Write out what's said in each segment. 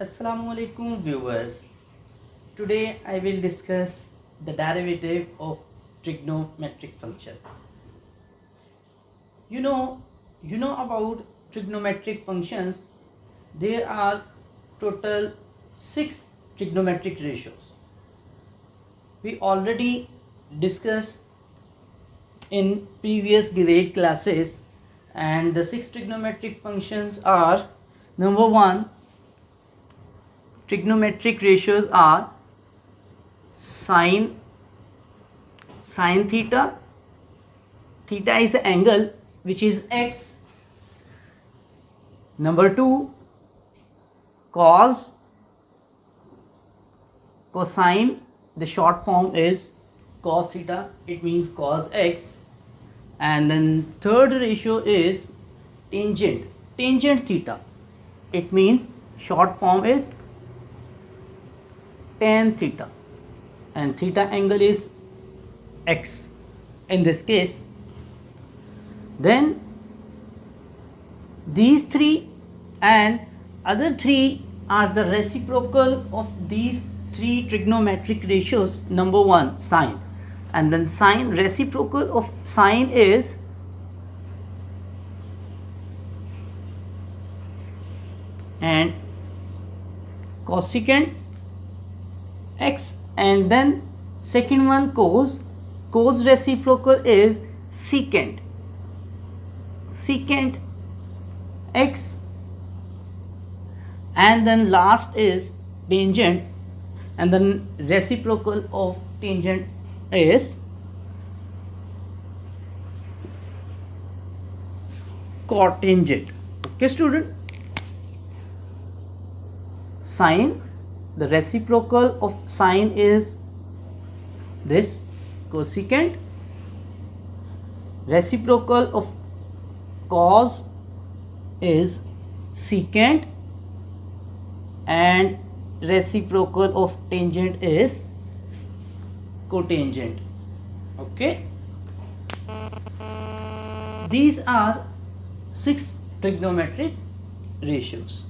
Assalamualaikum viewers. Today I will discuss the derivative of trigonometric function. You know, you know about trigonometric functions. There are total 6 trigonometric ratios. We already discussed in previous grade classes, and the 6 trigonometric functions are: number 1, trigonometric ratios are sine theta. Theta is the angle which is x. Number 2, cosine. The short form is cos theta, it means cos x. And then third ratio is tangent theta, it means short form is tan theta, and theta angle is x in this case. Then these 3 and other 3 are the reciprocal of these 3 trigonometric ratios. Number 1, sine, and then sine, reciprocal of sine is and cosecant x, and then second one cos reciprocal is secant x, and then last is tangent, and then reciprocal of tangent is cotangent. Okay student, sine, the reciprocal of sine is this cosecant, reciprocal of cos is secant, and reciprocal of tangent is cotangent. Okay, these are 6 trigonometric ratios,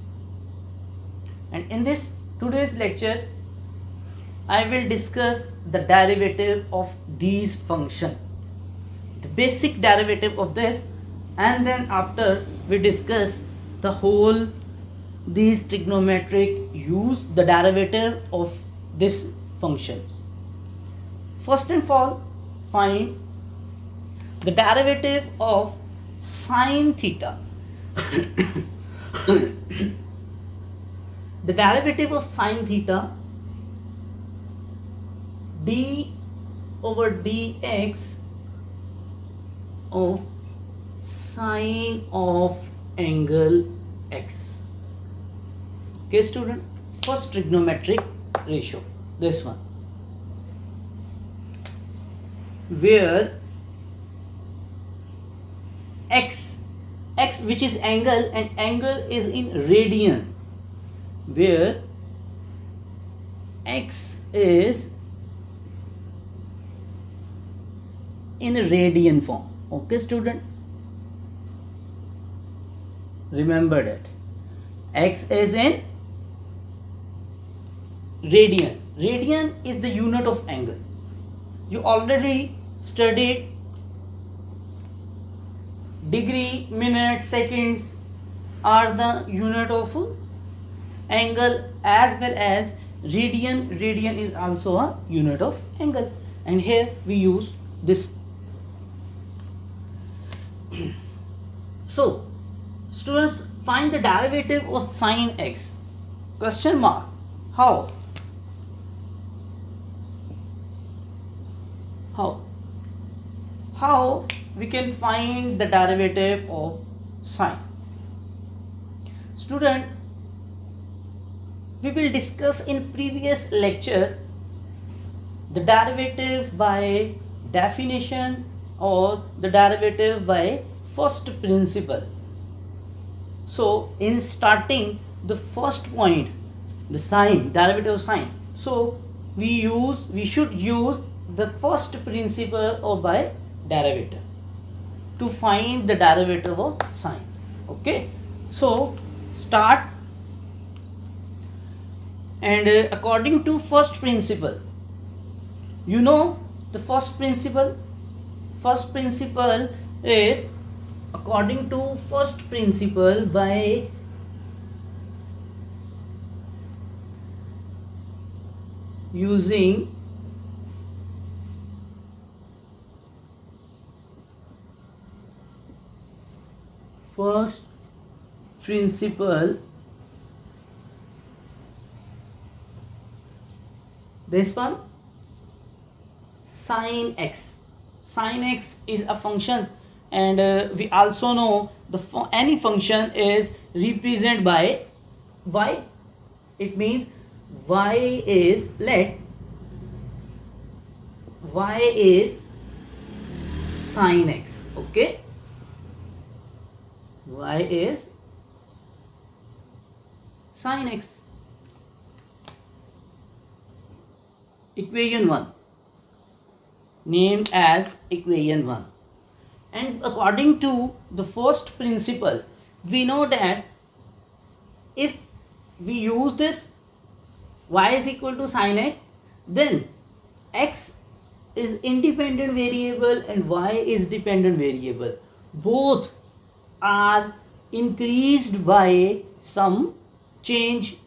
and in this today's lecture I will discuss the derivative of these functions, the basic derivative of this, and then after we discuss the whole these trigonometric use the derivative of these functions. First and all, find the derivative of sine theta. The derivative of sine theta, d over dx of sine of angle x. Okay student, first trigonometric ratio, this one, where x which is angle, and angle is in radian, where x is in radian form. Okay student, remember that x is in radian. Radian is the unit of angle. You already studied degree, minute, seconds are the unit of angle, as well as radian. Radian is also a unit of angle, and here we use this. So students, find the derivative of sine x. Question mark. How we can find the derivative of sine? Student, we will discuss in previous lecture the derivative by definition or the derivative by first principle. So in starting the first point, the sine, derivative of sine, so we should use the first principle or by derivative to find the derivative of sine. Okay, so start And according to first principle, you know the first principle? First principle is, according to first principle, by using first principle, this one, sin x. Sin x is a function, and we also know any function is represented by y. It means y is, let y is sin x. Okay, y is sin x. Equation 1, named as equation 1. And according to the first principle, we know that if we use this y is equal to sin x, then x is independent variable and y is dependent variable. Both are increased by some change.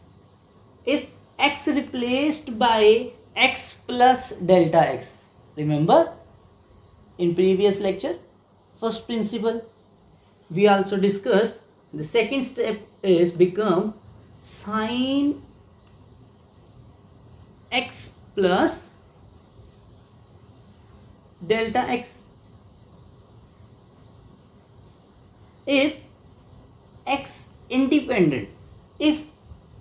If x replaced by x plus delta x, remember in previous lecture, first principle, we also discussed the second step is become sin x plus delta x. If x independent, if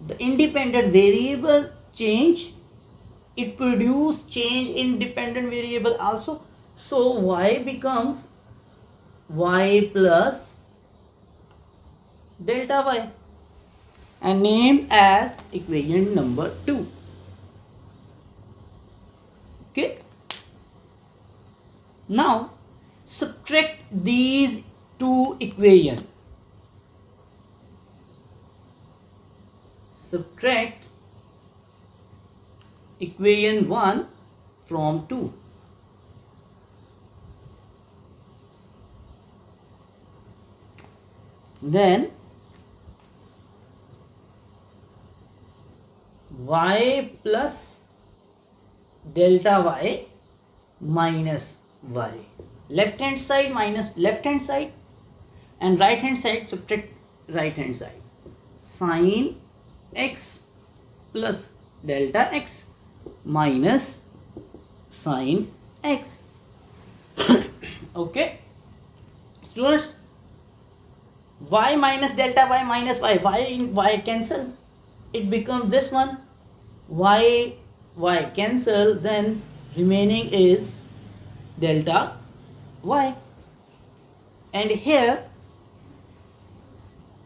the independent variable change, it produce change in dependent variable also. So y becomes y plus delta y, and named as equation number 2. Okay, now subtract these two equations. Subtract equation 1 from 2. Then y plus delta y minus y. Left hand side minus left hand side, and right hand side subtract right hand side. Sin x plus delta x minus sin x. Okay, students, y minus delta y minus y in y cancel, it becomes this one, y cancel, then remaining is delta y, and here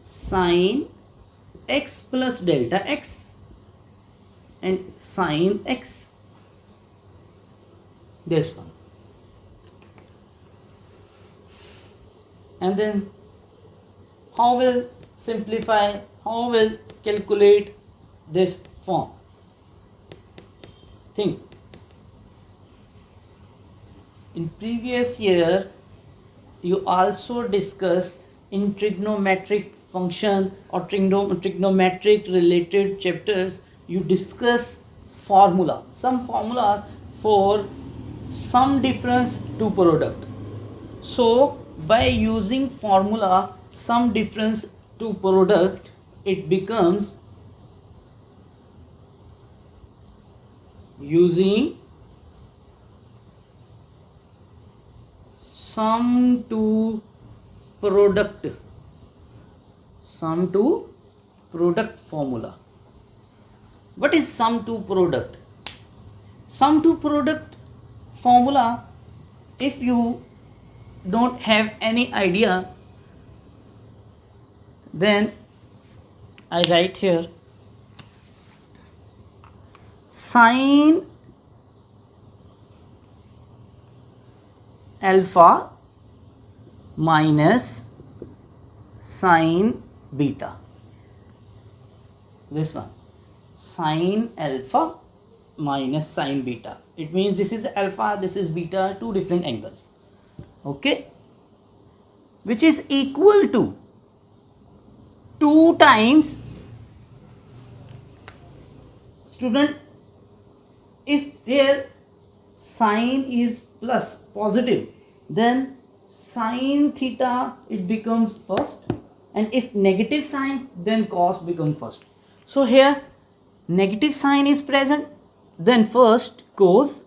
sin x plus delta x and sin x, this one. And then how will simplify, how will calculate this form? Think. In previous year, you also discussed in trigonometric function or trigonometric related chapters, you discuss formula, some formula for sum difference to product. So by using formula sum difference to product, it becomes using sum to product formula. What is sum to product? Sum to product formula, if you don't have any idea, then I write here sin alpha minus sin beta, this one. sine alpha minus sine beta. It means this is alpha, this is beta, two different angles. Okay, which is equal to 2 times, student, if here sine is plus positive, then sine theta it becomes first, and if negative sign, then cos becomes first. So here negative sign is present, then first cos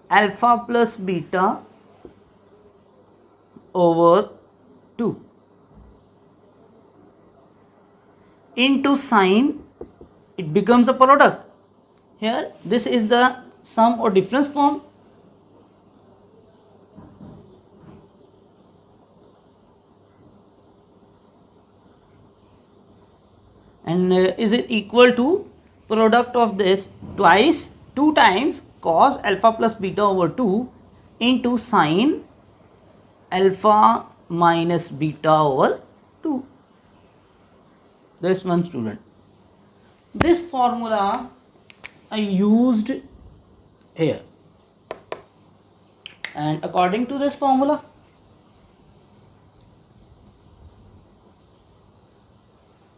alpha plus beta over 2 into sine, it becomes a product. Here this is the sum or difference form. And is it equal to product of this twice, 2 times cos alpha plus beta over 2 into sine alpha minus beta over 2. This one, student. This formula I used here, and according to this formula,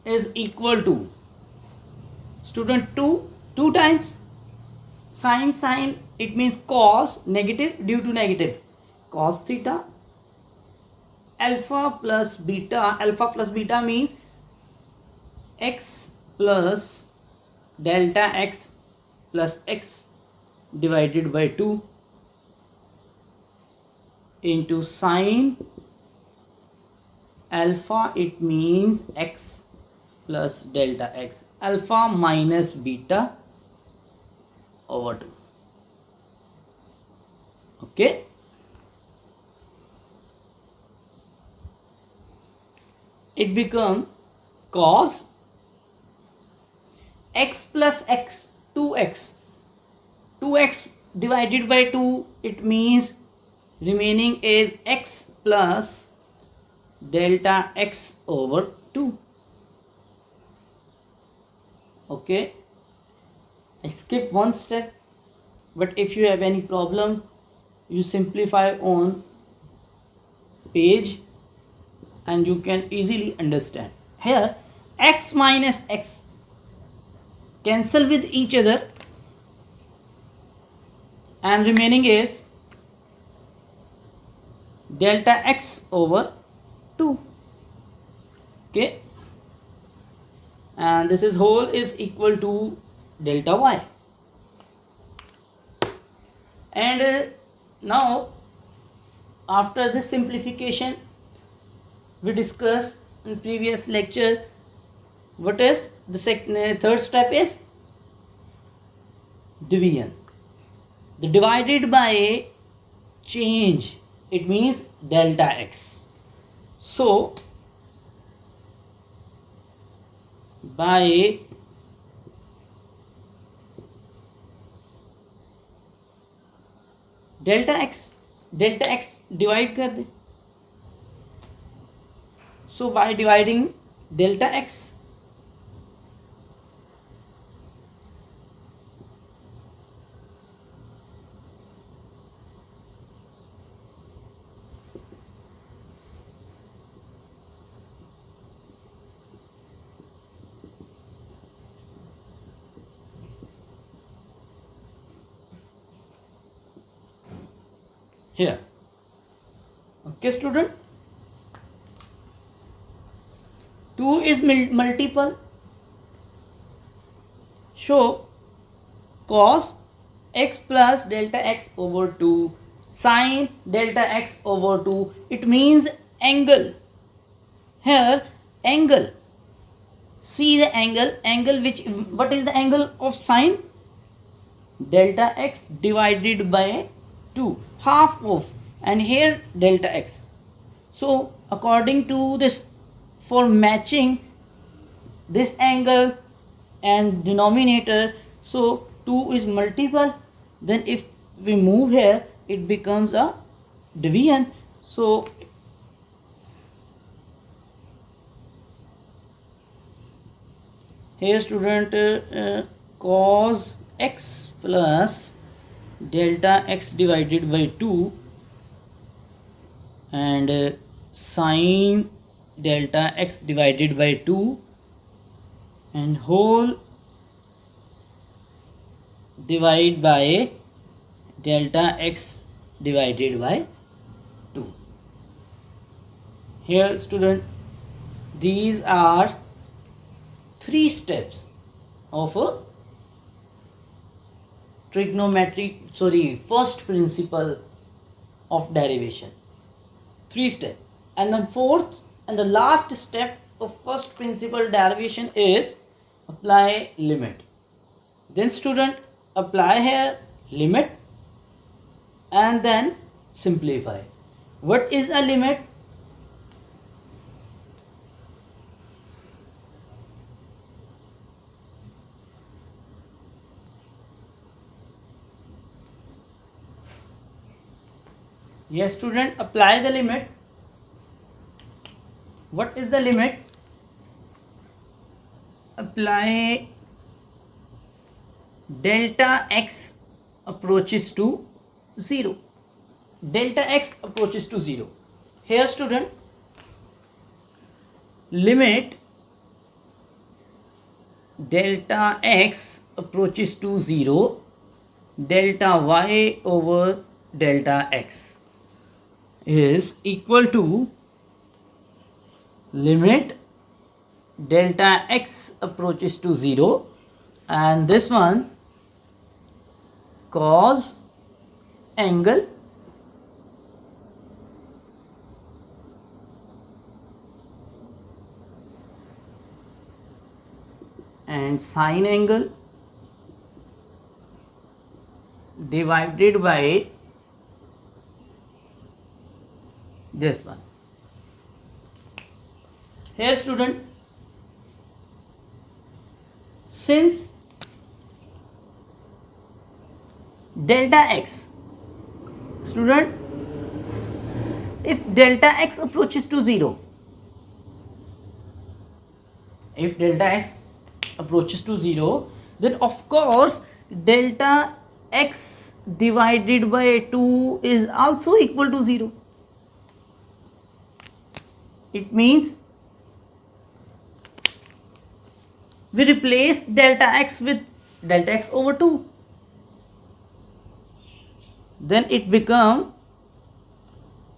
is equal to, student, 2 times sine, it means cos, negative due to negative, cos theta, alpha plus beta means x plus delta x plus x divided by 2 into sine alpha, it means x plus delta x, alpha minus beta over 2. Okay, it become cos x plus x, 2x divided by 2, it means remaining is x plus delta x over 2. Okay, I skip one step, but if you have any problem, you simplify on page and you can easily understand. Here x minus x cancel with each other and remaining is delta x over 2. Okay, and this is whole is equal to delta y. And now after this simplification, we discussed in previous lecture what is the third step is division. The divided by change, it means delta x. So by delta x divide कर दे. So by dividing delta x, here. Okay, student, 2 is multiple, so cos x plus delta x over 2 sine delta x over 2, it means angle. Here angle, see the angle which, what is the angle of sine? Delta x divided by 2, half of, and here delta x. So according to this, for matching this angle and denominator, so 2 is multiple, then if we move here, it becomes a division. So Here student, cos x plus delta x divided by 2 and sin delta x divided by 2 and whole divide by delta x divided by 2. Here student, these are 3 steps of a first principle of derivation. 3 steps, and the fourth and the last step of first principle derivation is apply limit. Then student, apply here limit and then simplify. What is a limit? Yes student, apply the limit. What is the limit? Apply delta x approaches to 0. Delta x approaches to 0. Here student, limit delta x approaches to 0, delta y over delta x is equal to limit delta x approaches to 0, and this one cos angle and sine angle divided by this one. Here student, since delta x, student, if delta x approaches to 0, if delta x approaches to 0, then of course delta x divided by 2 is also equal to 0. It means we replace delta x with delta x over 2. Then it become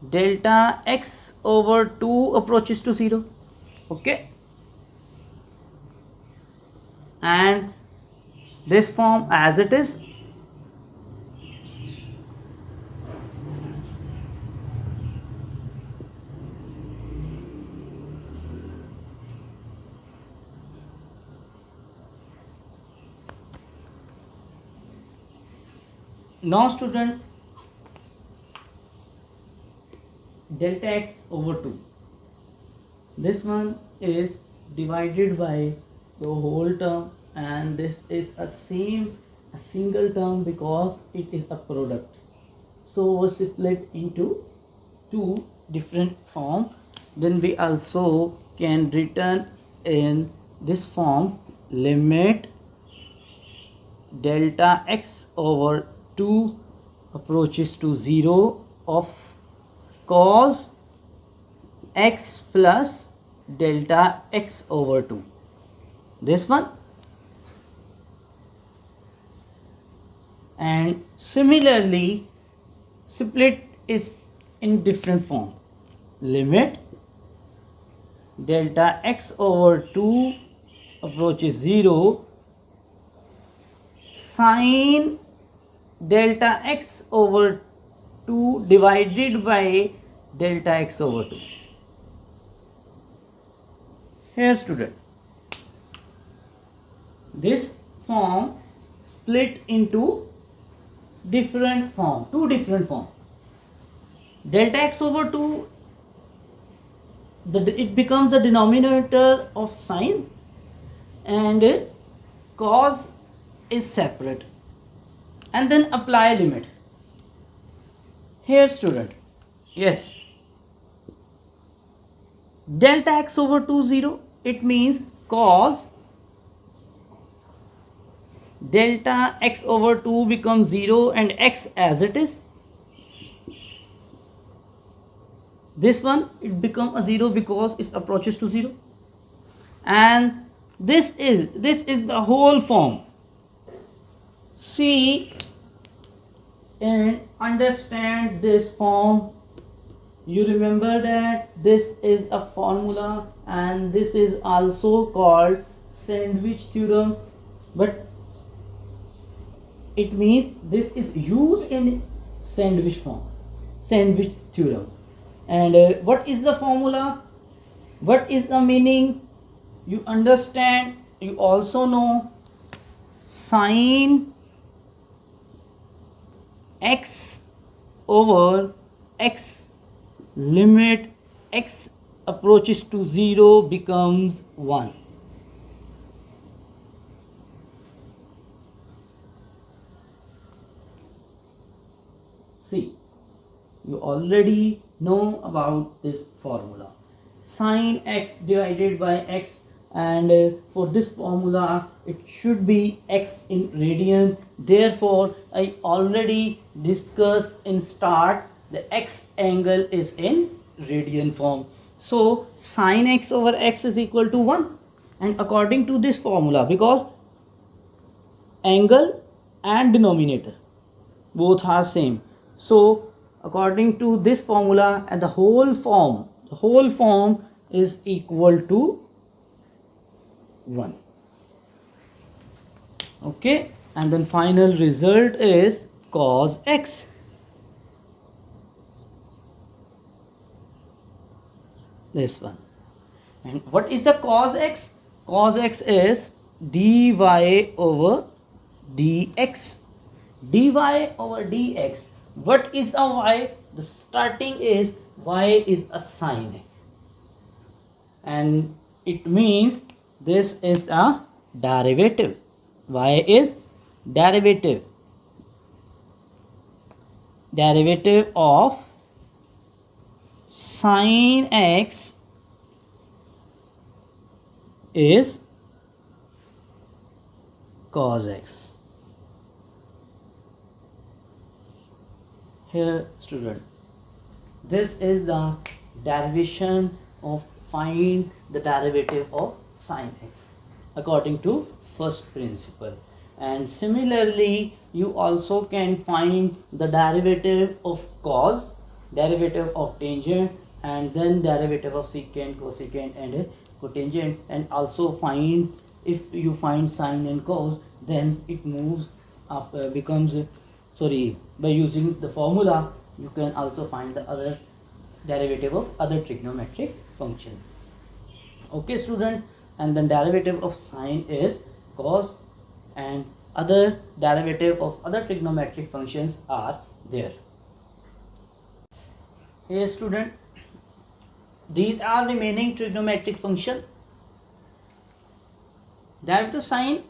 delta x over 2 approaches to 0. Okay. And this form as it is. Now student, delta x over 2, this one is divided by the whole term, and this is a single term because it is a product. So was split into 2 different form. Then we also can return in this form limit delta x over 2 approaches to 0 of cos x plus delta x over 2. This one, and similarly split is in different form. Limit delta x over 2 approaches 0 sine delta x over 2 divided by delta x over 2. Here student, this form split into different form, 2 different form. Delta x over 2, it becomes the denominator of sine, and cos is separate, and then apply limit. Here student, yes, delta x over 2 0, it means cos delta x over 2 becomes 0 and x as it is. This one, it become a 0 because it approaches to 0. And this is the whole form. See and understand this form. You remember that this is a formula and this is also called sandwich theorem, but it means this is used in sandwich form, sandwich theorem. And what is the formula? What is the meaning? You understand, you also know sine x over x, limit x approaches to 0 becomes 1. See, you already know about this formula, sine x divided by x, and for this formula it should be x in radian. Therefore I already discussed in start the x angle is in radian form. So sine x over x is equal to 1, and according to this formula, because angle and denominator both are same, so according to this formula, and the whole form is equal to 1. Okay, and then final result is cos x. This one. And what is the cos x? Cos x is dy over dx. Dy over dx. What is a y? The starting is y is a sine, and it means this is a derivative. Y is derivative of sine x is cos x. Here student, this is the derivation of find the derivative of sine x according to first principle. And similarly you also can find the derivative of cos, derivative of tangent, and then derivative of secant, cosecant and cotangent, and also find, if you find sine and cos, then it moves up, becomes by using the formula you can also find the other derivative of other trigonometric function. Okay student, and then derivative of sine is cos, and other derivative of other trigonometric functions are there. Here student, these are remaining trigonometric function. Derivative of sine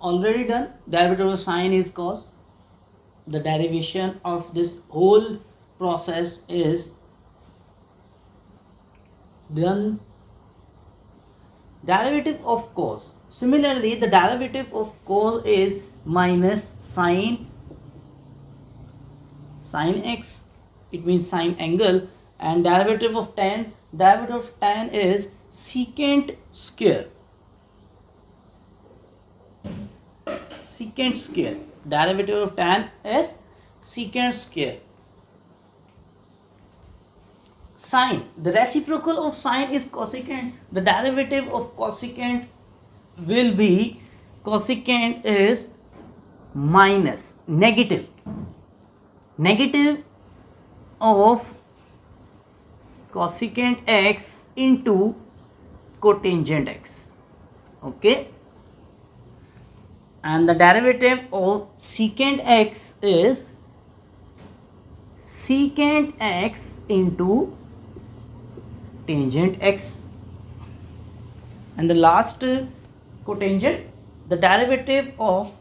already done. Derivative of sine is cos. The derivation of this whole process is done. Derivative of cos. Similarly, the derivative of cos is minus sine x, it means sine angle, and derivative of tan is secant square. Secant square. Derivative of tan is secant square. Sine, the reciprocal of sine is cosecant. The derivative of cosecant will be, cosecant is minus negative of cosecant x into cotangent x. Okay, and the derivative of secant x is secant x into tangent x. And the last cotangent, the derivative of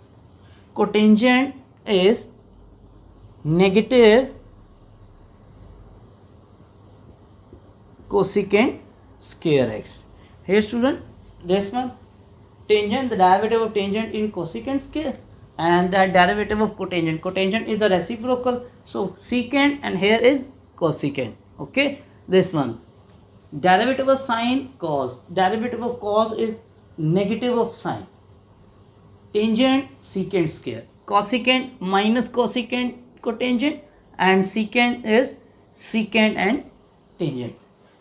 cotangent is negative cosecant square x. Here student, this one tangent, the derivative of tangent in cosecant scale, and that derivative of cotangent. Cotangent is the reciprocal, so secant and here is cosecant. Okay, this one. Derivative of sine, cos. Derivative of cos is negative of sine. Tangent, secant square. Cosecant minus cosecant cotangent, and secant is secant and tangent.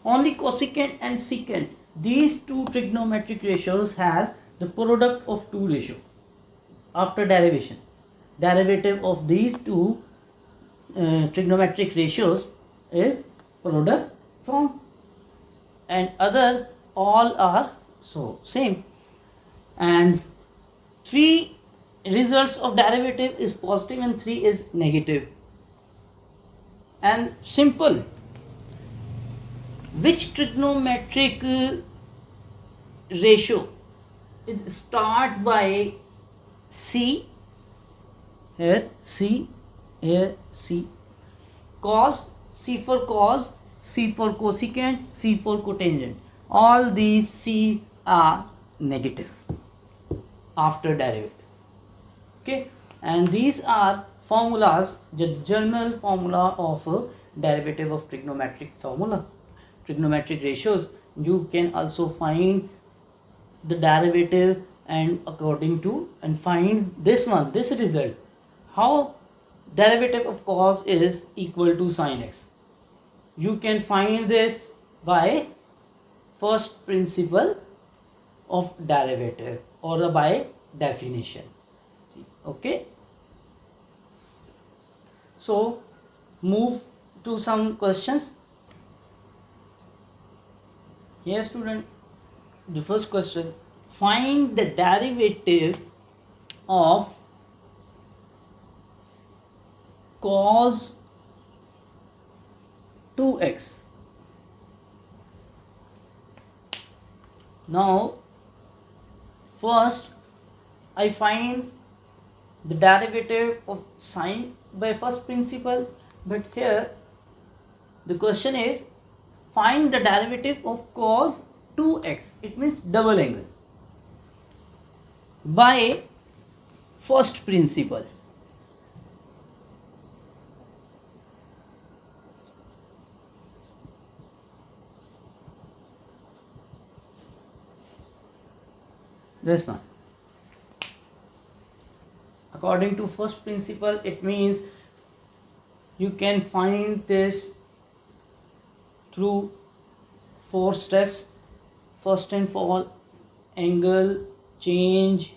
Only cosecant and secant, these two trigonometric ratios has the product of two ratio after derivation. Derivative of these two trigonometric ratios is product from, and other all are so same. And 3 results of derivative is positive and 3 is negative. And simple, which trigonometric ratio is start by C, here C, here C, cos, C for cos, C for cosecant, C for cotangent. All these C are negative after derivative. Okay, and these are formulas, the general formula of a derivative of trigonometric formula, trigonometric ratios. You can also find the derivative and according to, and find this one, this result, how derivative of cos is equal to sin x. You can find this by first principle of derivative or by definition. Okay, so move to some questions. Here student, the first question, find the derivative of cos 2x. Now first I find the derivative of sine by first principle, but here the question is find the derivative of cos 2x, it means double angle, by first principle. This one. According to first principle, it means you can find this through 4 steps. First and all, angle, change,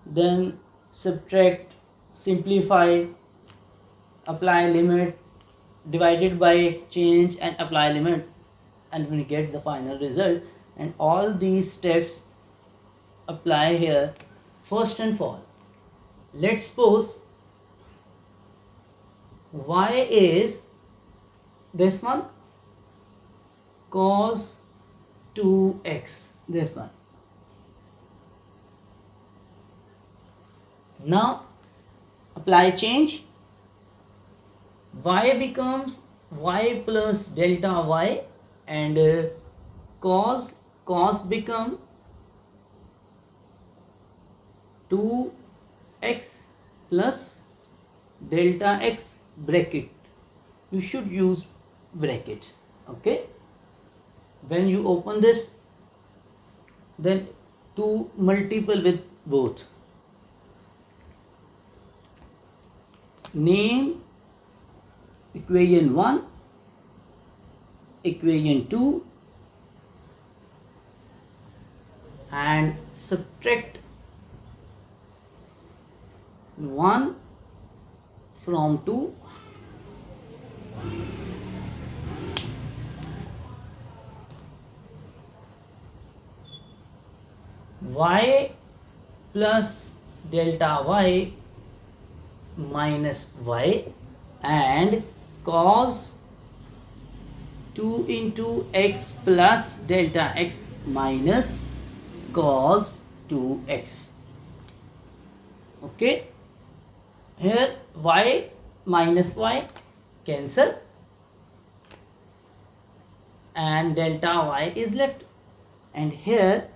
then subtract, simplify, apply limit, divided by change and apply limit, and we get the final result. And all these steps apply here. First and all, let's suppose y is this one, cos 2x, this one. Now apply change, y becomes y plus delta y, and cos become 2x plus delta x bracket. You should use bracket. Okay, when you open this, then 2 multiple with both. Name equation 1, equation 2, and subtract 1 from 2, y plus delta y minus y, and cos 2 into x plus delta x minus cos 2x. Okay, here y minus y cancel and delta y is left, and here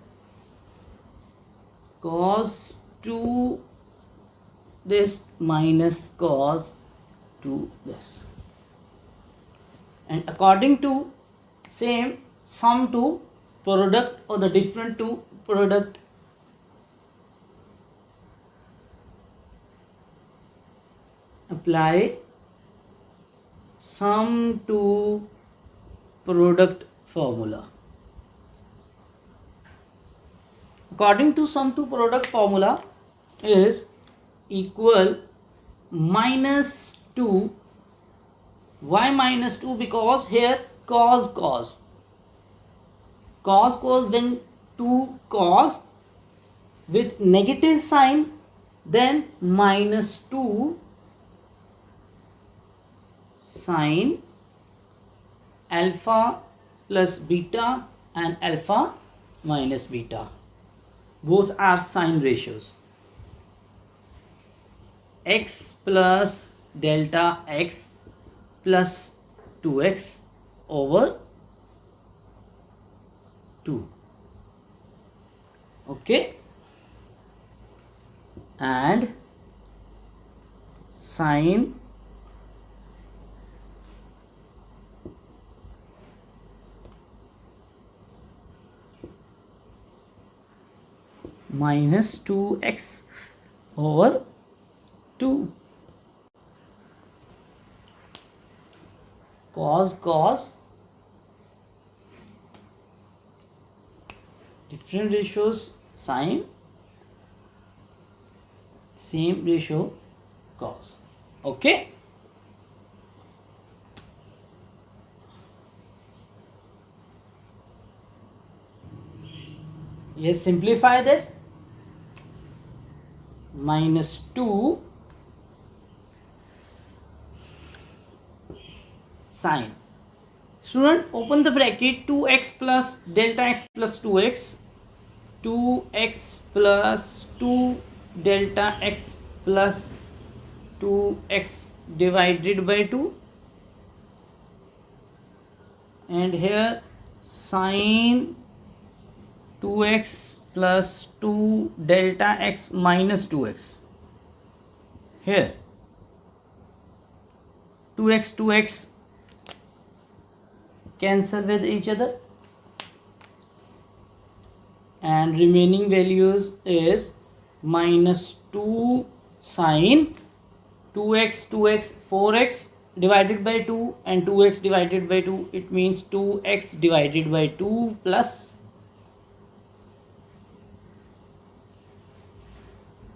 cos 2 this minus cos 2 this, and according to same sum to product or the different to product, apply sum to product formula. According to sum to product formula is equal minus 2. Why minus 2? Because here cos when 2 cos with negative sign, then minus 2 sin alpha plus beta and alpha minus beta. Both are sign ratios. X plus delta x plus 2x over 2. Okay, and sin minus 2x over 2. Cos different ratios, sin same ratio cos. Okay, yes, simplify this. Minus 2 sin. Student, open the bracket. 2x plus delta x plus 2x. 2x plus 2 delta x plus 2x divided by 2. And here sin 2x plus 2 delta x minus 2x. Here 2x cancel with each other, and remaining values is minus 2 sin 2x 4x divided by 2 and 2x divided by 2. It means 2x divided by 2 plus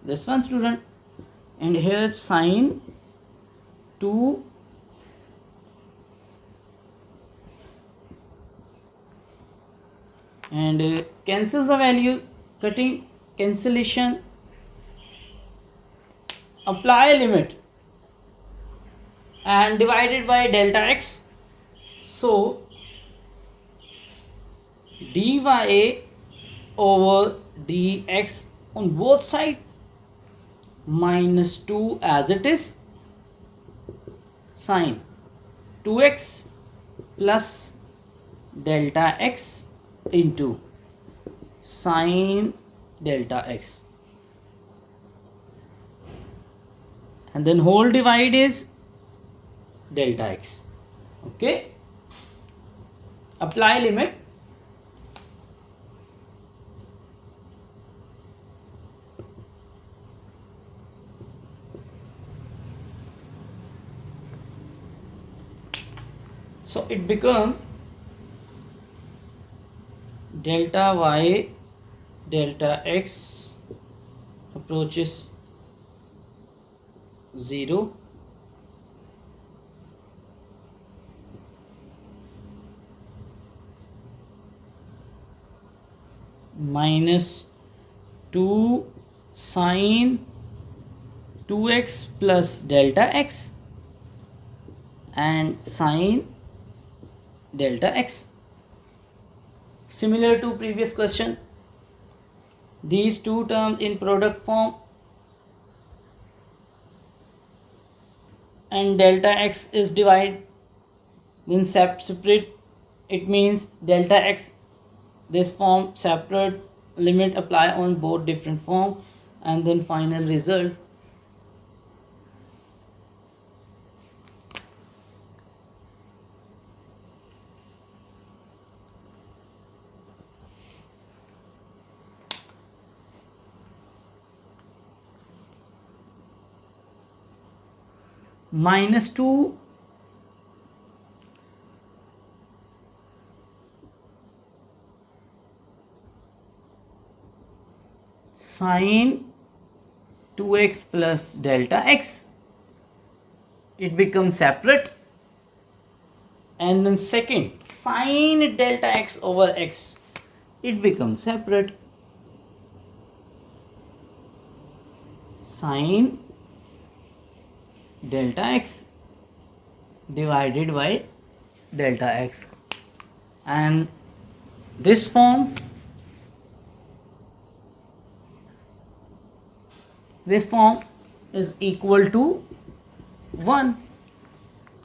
this one, student. And here sin 2 and cancel the value, cutting cancellation, apply limit and divided by delta x. So dy over dx on both sides, minus 2 as it is, sin 2x plus delta x into sin delta x, and then whole divide is delta x. Okay, apply limit. So it become delta y delta x approaches 0, minus 2 sin 2x plus delta x and sin delta x. Similar to previous question, these two terms in product form and delta x is divided in separate. It means delta x this form separate limit apply on both different form, and then final result. -2 sine 2x plus delta x, it becomes separate. And then second, sine delta x over x, it becomes separate. Sine delta x divided by delta x, and this form is equal to 1.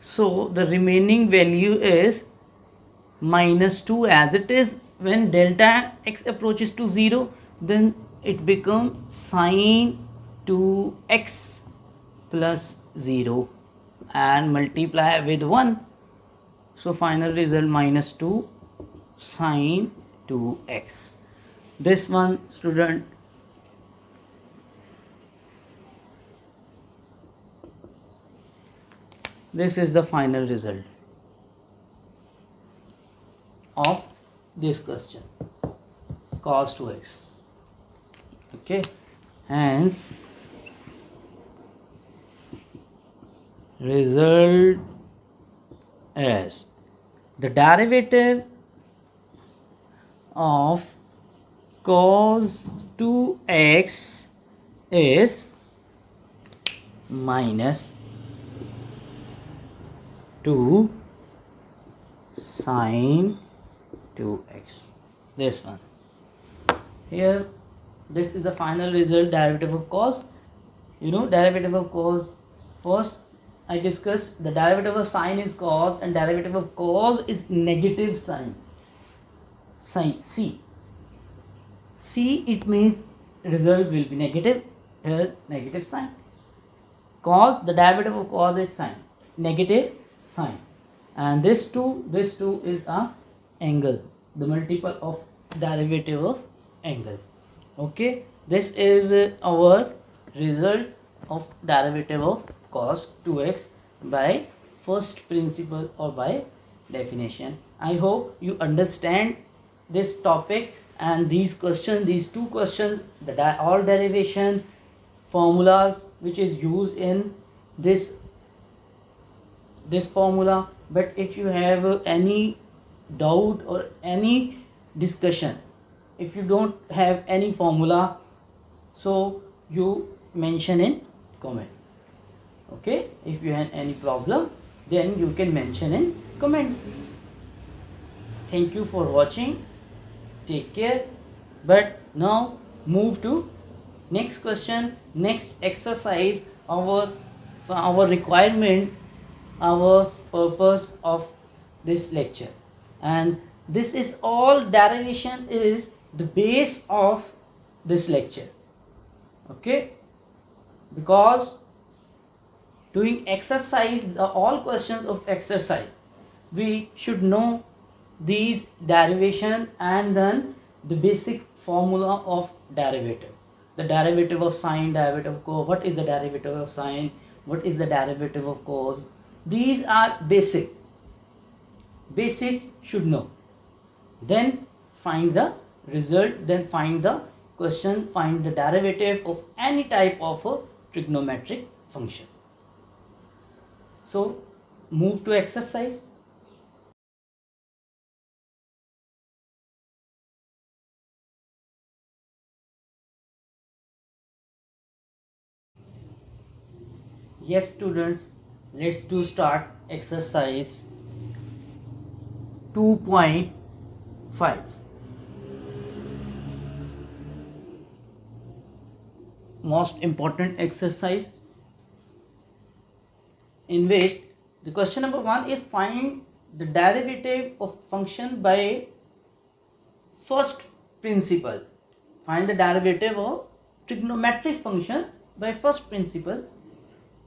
So the remaining value is -2 as it is. When delta x approaches to 0, then it becomes sine 2x plus 0 and multiply with 1. So final result -2 sine 2x. This one, student, this is the final result of this question, cos 2x. Okay, hence result is the derivative of cos 2x is -2 sine 2x. This one here, this is the final result, derivative of cos. Derivative of cos, first I discussed the derivative of sine is cos, and derivative of cos is negative sine. C, it means result will be negative. Here negative sign. Cos, the derivative of cos is sine, negative sine, and this 2 is a angle, the multiple of derivative of angle. Okay, this is our result of derivative of cos 2x by first principle or by definition. I hope you understand this topic and these questions, these two questions, all derivation formulas which is used in this formula. But if you have any doubt or any discussion, if you don't have any formula, so you mention in comment. Okay, if you have any problem, then you can mention in comment. Thank you for watching, take care. But now move to next question, next exercise, our requirement, our purpose of this lecture. And this is all derivation is the base of this lecture. Okay, because doing exercise, all questions of exercise, we should know these derivation and then the basic formula of derivative. The derivative of sine, derivative of cos, what is the derivative of sine, what is the derivative of cos. These are basic should know. Then find the result, then find the question, find the derivative of any type of a trigonometric function. So move to exercise. Yes students, let's do start exercise 2.5. Most important exercise, in which the question number 1 is find the derivative of function by first principle. Find the derivative of trigonometric function by first principle,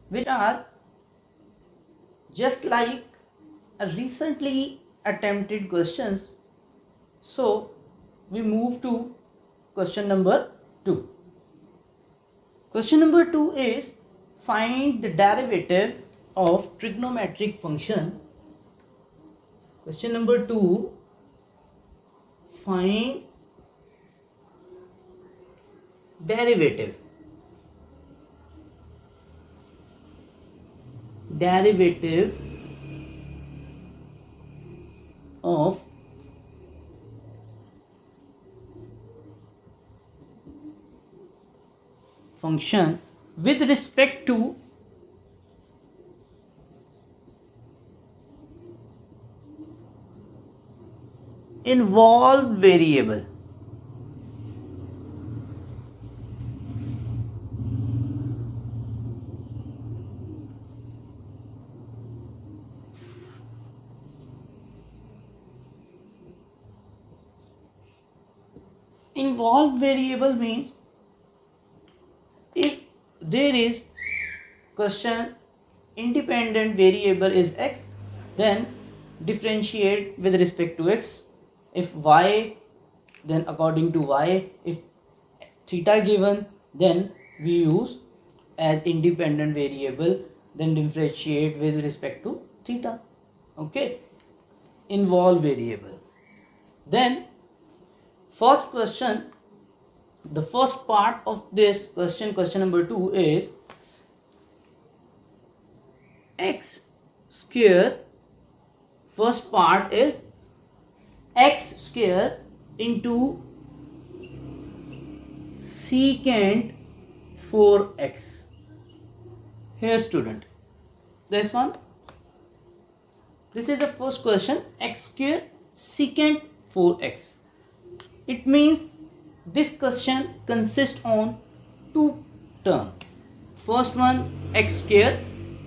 which are just like a recently attempted questions. So we move to question number 2. Question number 2 is find the derivative of trigonometric function. Question number 2, find derivative of function with respect to involved variable. Involved variable means if there is question independent variable is x, then differentiate with respect to x. If y, then according to y. If theta given, then we use as independent variable, then differentiate with respect to theta. Okay, involved variable. Then first question, the first part of this question, question number 2 is x square. First part is x square into secant 4x. Here student, this one, this is the first question, x square secant 4x. It means this question consists on two terms. First one x square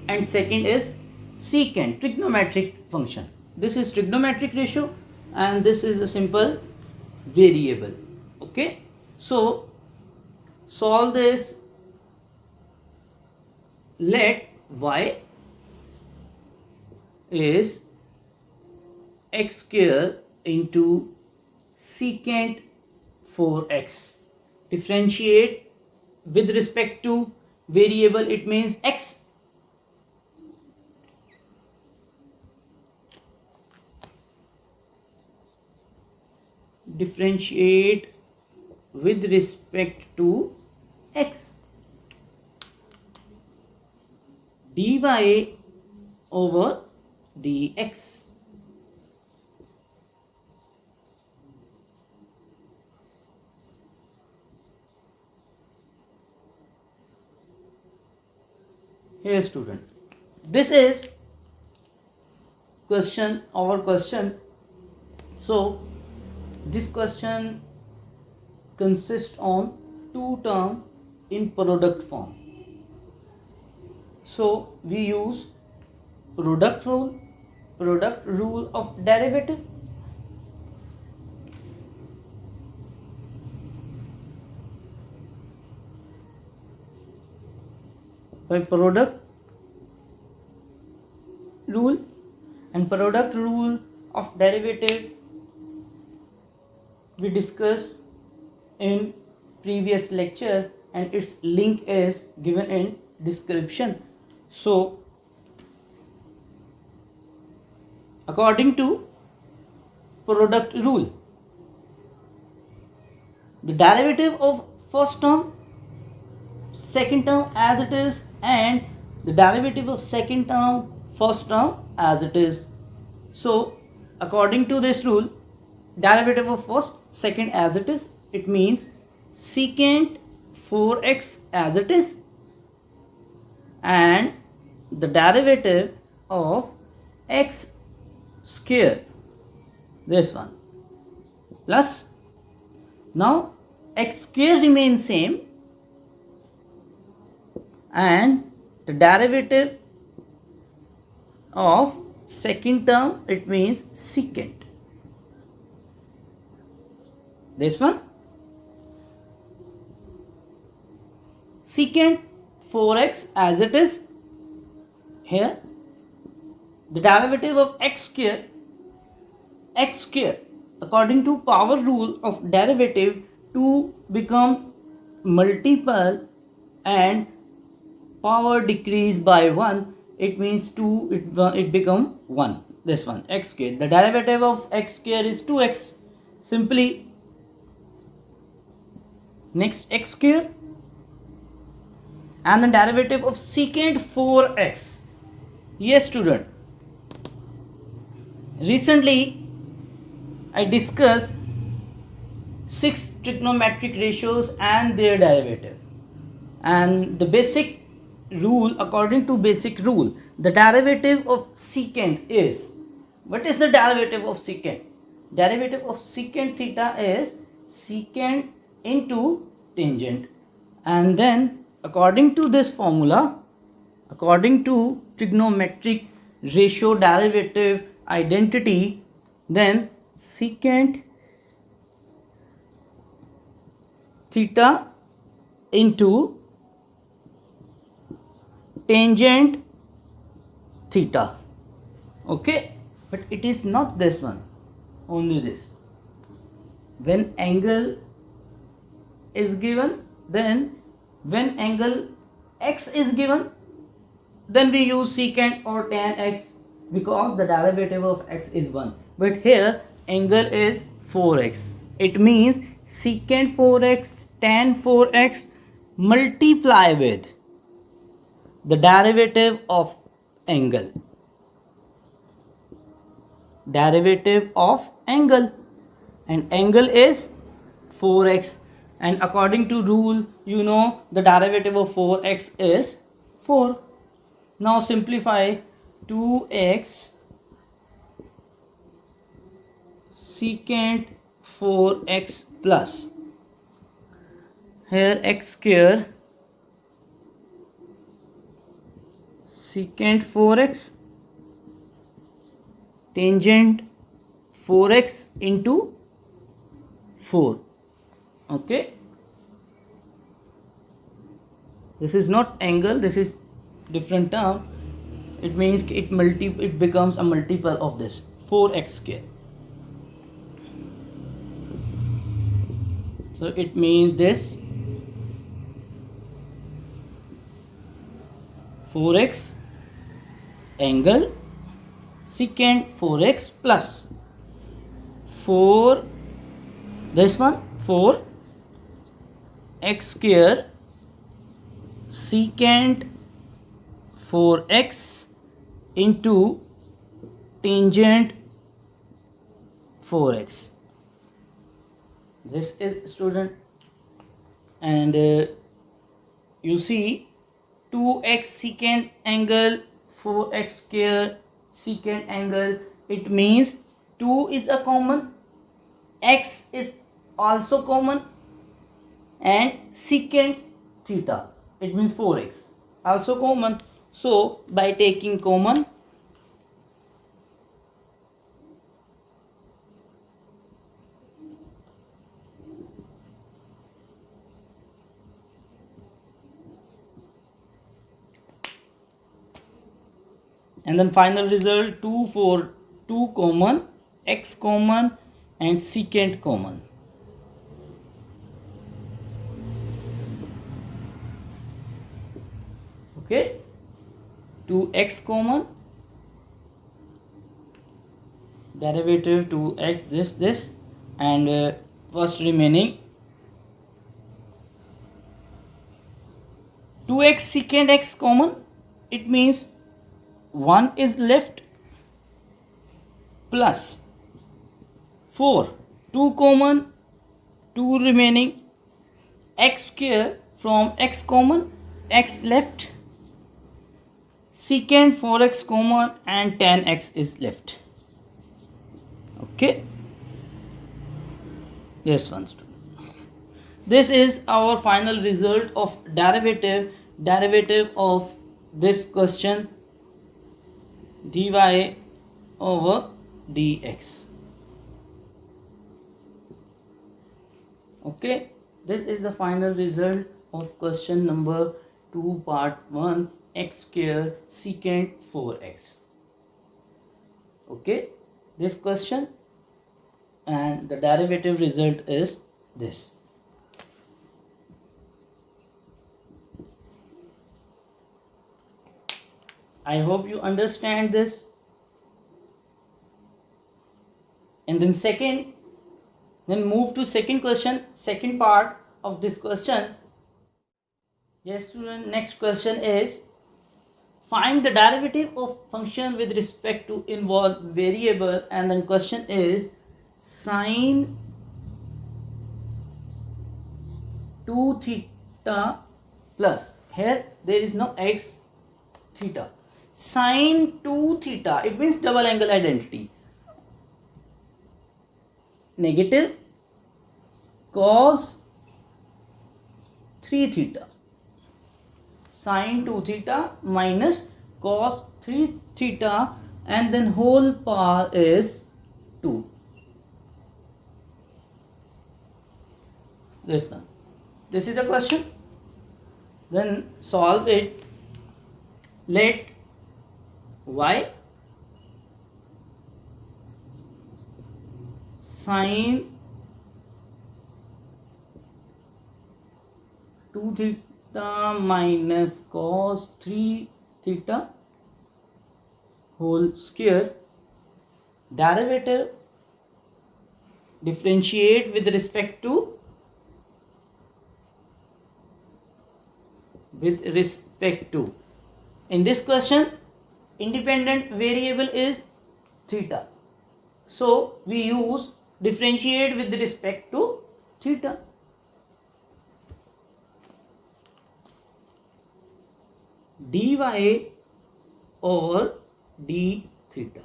and second is secant, trigonometric function. This is trigonometric ratio and this is a simple variable. Okay, so solve this. Let y is x square into secant 4x. Differentiate with respect to variable, it means x. Differentiate with respect to x. Dy over dx. Here student, this is question, our question. So this question consists on two terms in product form. So we use product rule of derivative. By product rule and product rule of derivative we discussed in previous lecture and its link is given in description. So according to product rule, the derivative of first term, second term as it is, and the derivative of second term, first term as it is. So according to this rule, derivative of first, second as it is, it means secant 4x as it is, and the derivative of x square, this one, plus now x square remains same and the derivative of second term, it means secant, this one, secant 4x as it is. Here the derivative of x square according to power rule of derivative to become multiple and power decrease by 1, it means 2, it become 1. This one x square, the derivative of x square is 2x. Simply next x square and the derivative of secant 4x. Yes student, recently I discussed 6 trigonometric ratios and their derivative, and the basic rule, according to basic rule, the derivative of secant is, what is the derivative of secant? Derivative of secant theta is secant into tangent, and then according to this formula, according to trigonometric ratio derivative identity, then secant theta into tangent theta. Okay, but it is not this one, only this. When angle is given, then when angle x is given, then we use secant or tan x, because the derivative of x is 1. But here angle is 4x, it means secant 4x tan 4x multiply with the derivative of angle, and angle is 4x, and according to rule, you know, the derivative of 4x is 4. Now simplify 2x secant 4x plus, here x square secant 4x tangent 4x into 4. Okay, this is not angle, this is different term. It means it becomes a multiple of this 4x square. So it means this 4x angle secant 4x plus 4, this one 4 x square secant 4x into tangent 4x. This is student, and you see 2x secant angle 4x square secant angle, it means 2 is a common, x is also common, and secant theta, it means 4x also common. So by taking common, and then final result 2 for 2 common, x common, and secant common. Okay, 2x common, derivative 2x this, and first remaining 2x secant x common, it means 1 is left, plus 4 2 common, 2 remaining, x square from x common, x left, secant 4x common, and tan x is left. Okay, this one. This is our final result of derivative of this question, dy over dx. Okay, this is the final result of question number 2 part 1 x square secant 4x. Okay, this question and the derivative result is this. I hope you understand this. And then move to second question, second part of this question. Yes student, next question is find the derivative of function with respect to involved variable, and then question is sine 2 theta plus, here there is no x theta, sine 2 theta, it means double angle identity, negative cos 3 theta, sine 2 theta minus cos 3 theta, and then whole power is 2. This one. This is a question. Then solve it. Let y sine 2 theta minus cos 3 theta whole square, derivative differentiate with respect to in this question independent variable is theta, so we use differentiate with respect to theta. Dy over d theta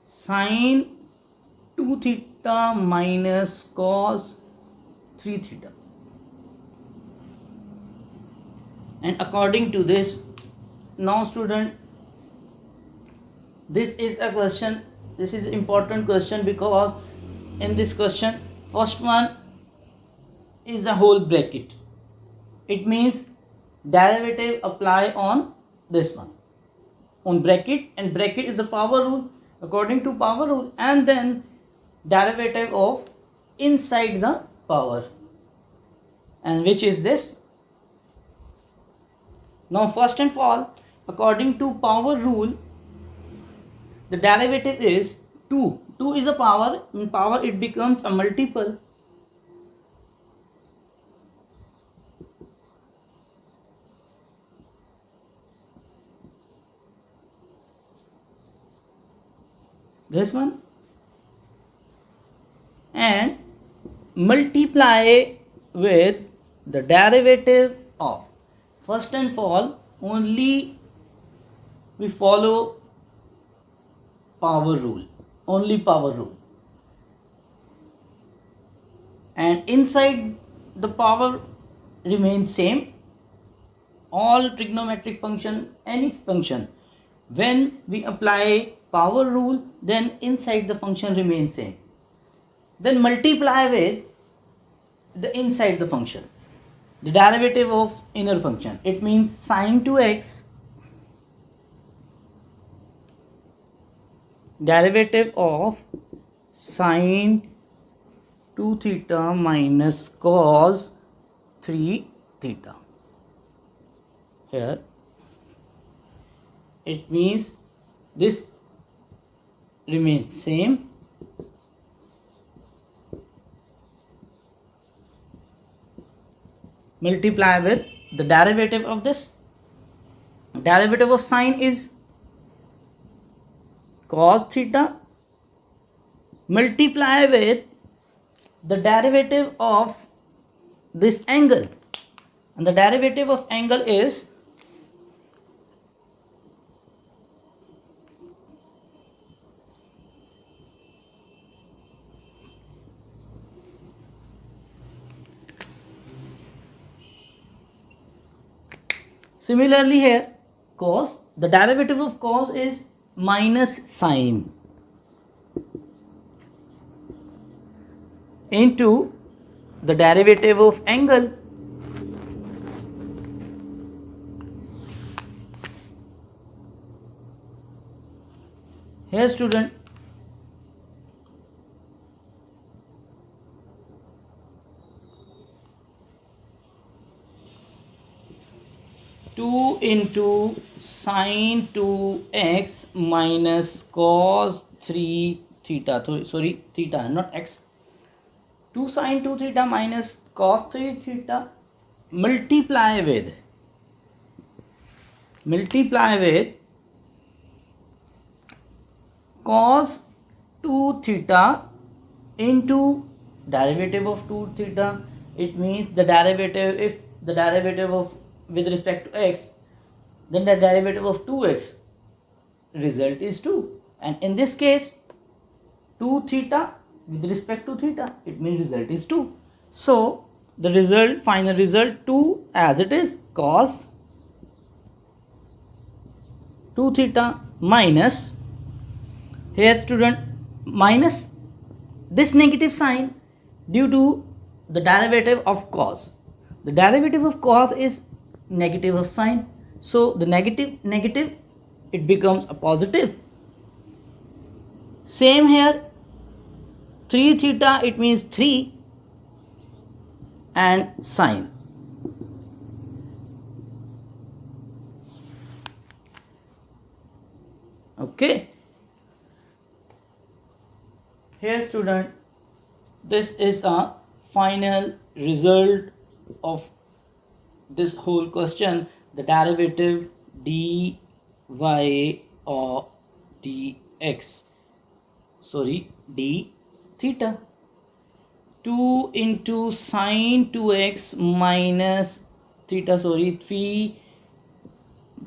sine 2 theta minus cos 3 theta, and according to this, now student, this is a question, this is important question, because in this question first one is a whole bracket, it means derivative apply on this one, on bracket, and bracket is a power rule, according to power rule, and then derivative of inside the power, and which is this. Now first and all, according to power rule, the derivative is 2. 2 is a power, in power it becomes a multiple. This one, and multiply with the derivative of, first and all, only we follow power rule, only power rule, and inside the power remains same, all trigonometric function, any function, when we apply power rule, then inside the function remains same, then multiply with the inside the function, the derivative of inner function, it means sine 2x, derivative of sine 2 theta minus cos 3 theta, here it means this remains same, multiply with the derivative of this, derivative of sine is cos theta, multiply with the derivative of this angle, and the derivative of angle is similarly here cos, the derivative of cos is minus sine, into the derivative of angle. Here student, 2 into sine 2x minus cos 3 theta, sorry theta not x, 2 sine 2 theta minus cos 3 theta multiply with cos 2 theta into derivative of 2 theta. It means the derivative, if the derivative of with respect to x, then the derivative of 2x result is 2, and in this case 2 theta with respect to theta, it means result is 2. So the result, final result 2 as it is, cos 2 theta minus, here student, minus this negative sign due to the derivative of cos. The derivative of cos is negative of sign, so the negative it becomes a positive. Same here, 3 theta it means 3 and sine. Okay, here student, this is a final result of this whole question, the derivative dy or dx, sorry d theta, 2 into sine 2x minus theta, sorry 3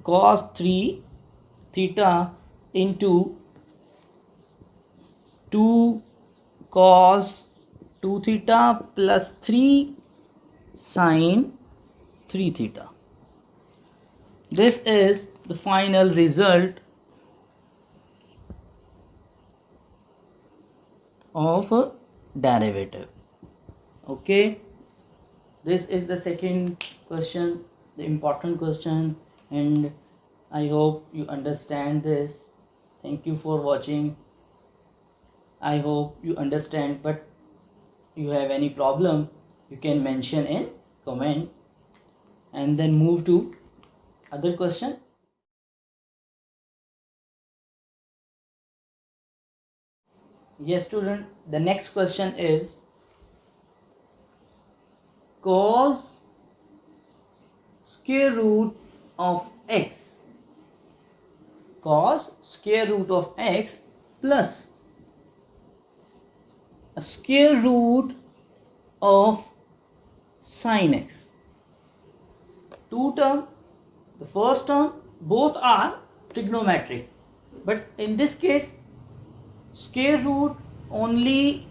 cos 3 theta into 2 cos 2 theta plus 3 sine 3 theta. This is the final result of a derivative. Okay, this is the second question, the important question, and I hope you understand this. Thank you for watching. I hope you understand, but you have any problem, you can mention in comment, and then move to other question. Yes student, the next question is cos square root of x, cos square root of x plus a square root of sin x. Two terms, the first term, both are trigonometric, but in this case square root only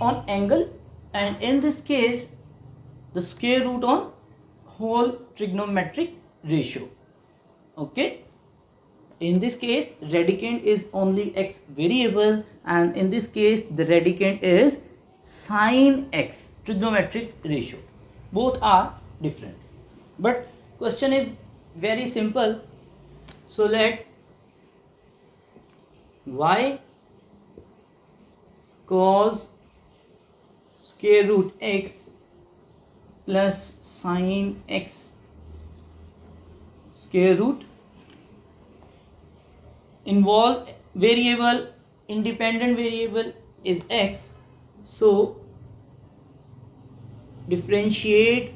on angle, and in this case the square root on whole trigonometric ratio. Okay, in this case radicand is only x variable, and in this case the radicand is sin x trigonometric ratio. Both are different, but question is very simple. So let y cos square root x plus sin x square root involve variable, independent variable is x, so differentiate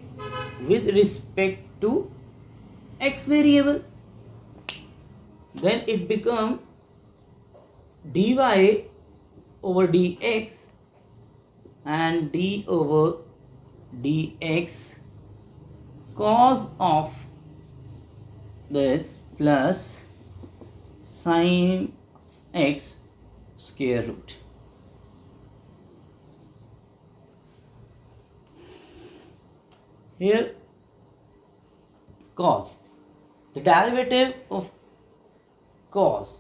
with respect to x variable, then it become dy over dx and d over dx cos of this plus sin x square root. Here cos, the derivative of cos,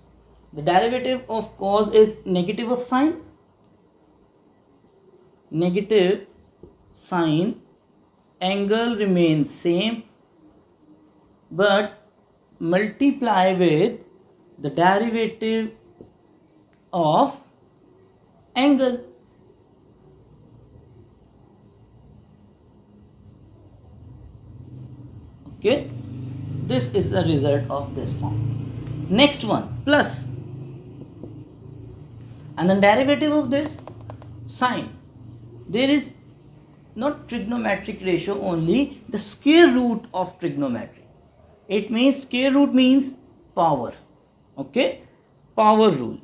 the derivative of cos is negative of sine, negative sign, angle remains same, but multiply with the derivative of angle. Okay, this is the result of this form. Next one, plus, and the derivative of this sine. There is not trigonometric ratio, only the square root of trigonometry. It means square root means power. Okay, power rule.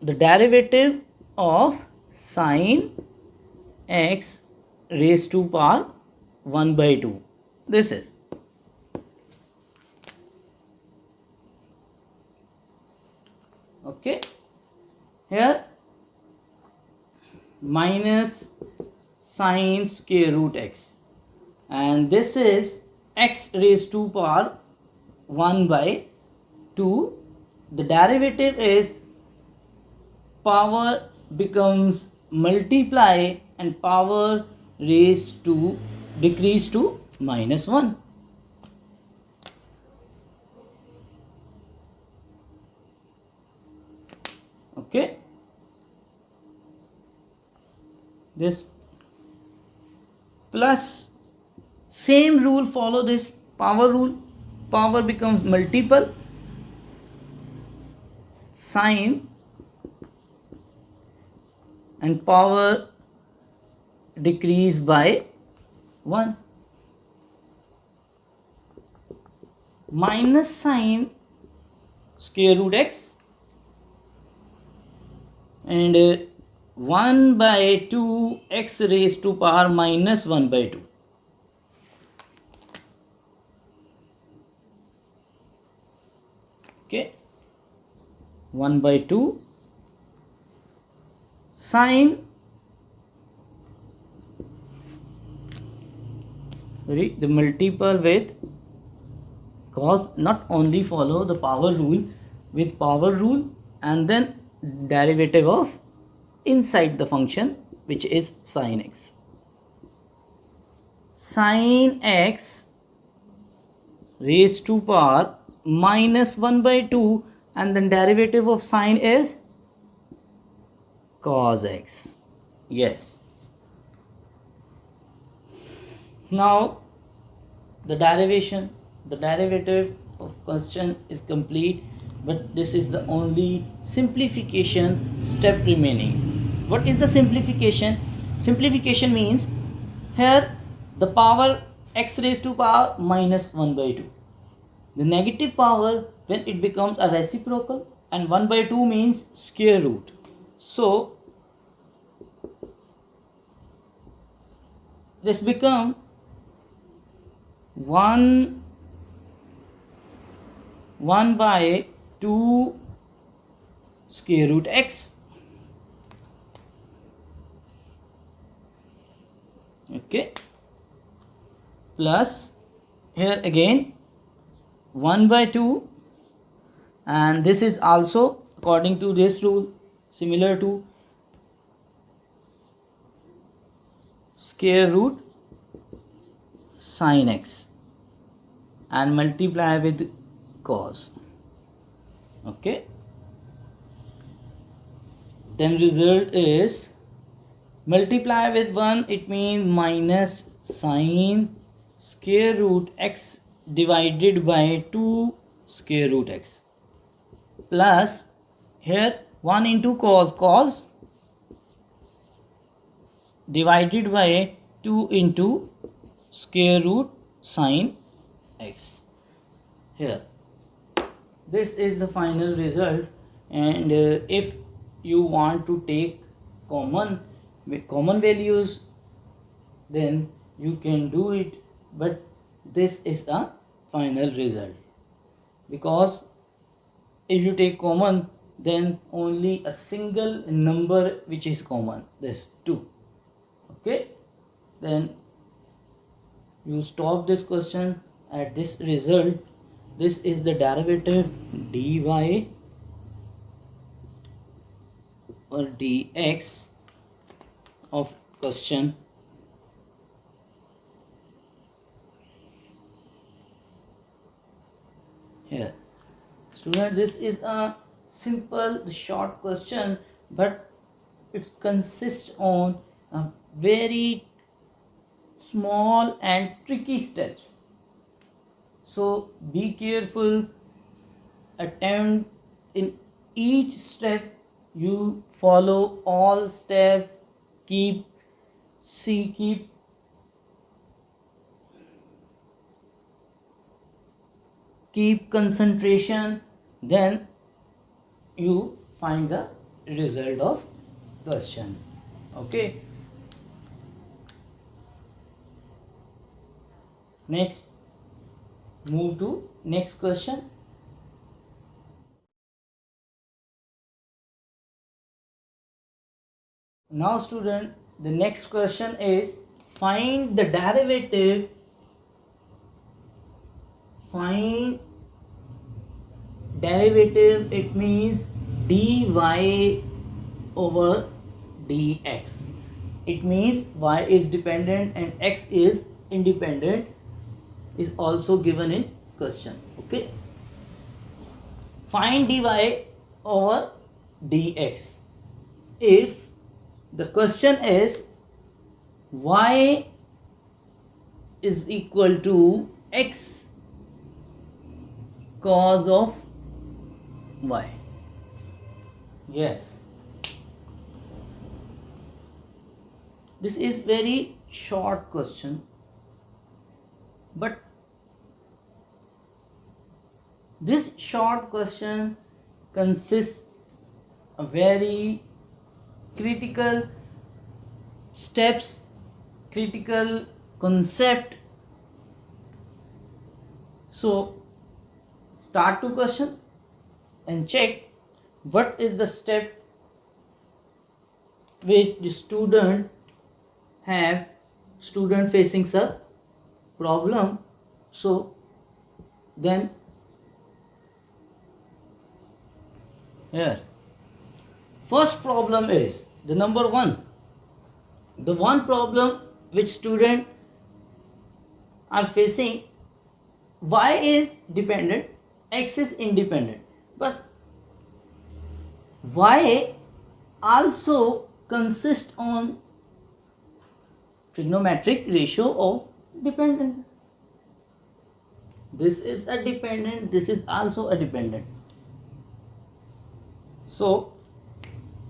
The derivative of sine x raised to power 1 by 2. This is okay. Here minus sine square root x, and this is x raised to power 1 by 2. The derivative is power becomes multiply and power raised to decrease to minus 1. Okay, this plus, same rule follow this power rule. Power becomes multiple, sine and power decrease by 1. Minus sine square root x, and 1 by 2 x raised to power minus 1 by 2. Okay, 1 by 2 sine, the multiple with cos, not only follow the power rule, with power rule, and then derivative of inside the function, which is sine x. Sine x raised to power minus 1 by 2, and then derivative of sine is cos x. Yes. Now the derivative of question is complete, but this is the only simplification step remaining. What is the simplification? Simplification means here the power x raised to power minus 1 by 2. The negative power, when it becomes a reciprocal, and 1 by 2 means square root. So this become 1 by 2 square root x. Okay, plus here again 1 by 2, and this is also according to this rule, similar to square root sin x, and multiply with cos. Okay, then result is multiply with 1, it means minus sine square root x divided by 2 square root x, plus here 1 into cos divided by 2 into square root sine x. Here this is the final result, and if you want to take common values, then you can do it, but this is the final result, because if you take common, then only a single number which is common, this 2. Okay, then you stop this question at this result. This is the derivative dy or dx of question. Here, student, this is a simple short question, but it consists on a very small and tricky steps. So be careful, attempt in each step, you follow all steps, keep concentration, then you find the result of question. Okay, next, move to next question. Now student, the next question is find the derivative, it means dy over dx. It means y is dependent and x is independent, is also given in question. Okay, find dy over dx. If the question is y is equal to x cos of y. Yes, this is very short question, but this short question consists of very critical steps, critical concept. So start to question and check what is the step which the student facing some problem. So then here, first problem is the number one. The one problem which student are facing, y is dependent, x is independent, but y also consists on trigonometric ratio of dependent. This is a dependent, this is also a dependent. So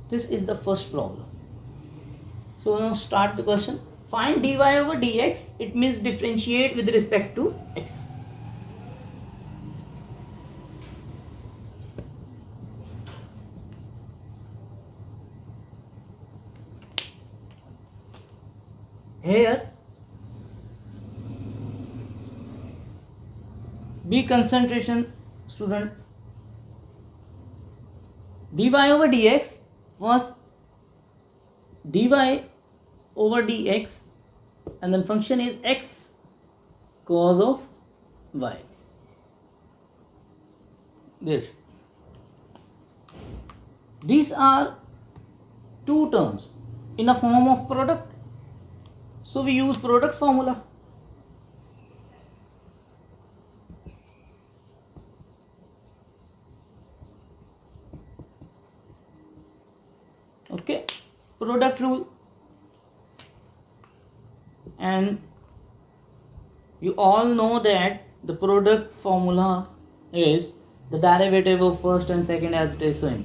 this is the first problem. So now start the question. Find dy over dx. It means differentiate with respect to x. Here, be concentration student. Dy over dx, first dy over dx, and then function is x cos of y. These are two terms in a form of product, so we use product formula. Okay, product rule. And you all know that the product formula is the derivative of first and second as it is shown.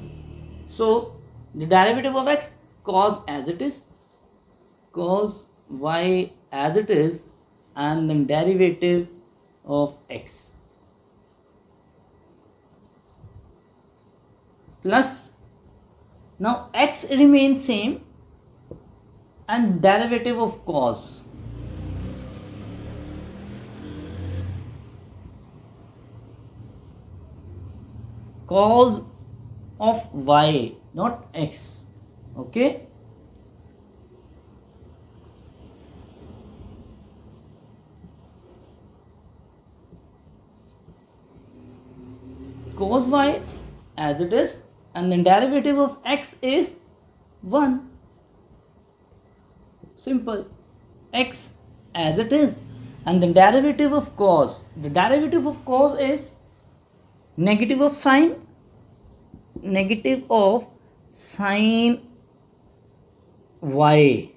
So the derivative of x, cos as it is, cos y as it is, and then derivative of x plus, now x remains same, and derivative of cos. Cos of y, not x. Okay, cos y as it is, and then derivative of x is 1. Simple. X as it is. And the derivative of cos. The derivative of cos is negative of sine. Negative of sine y.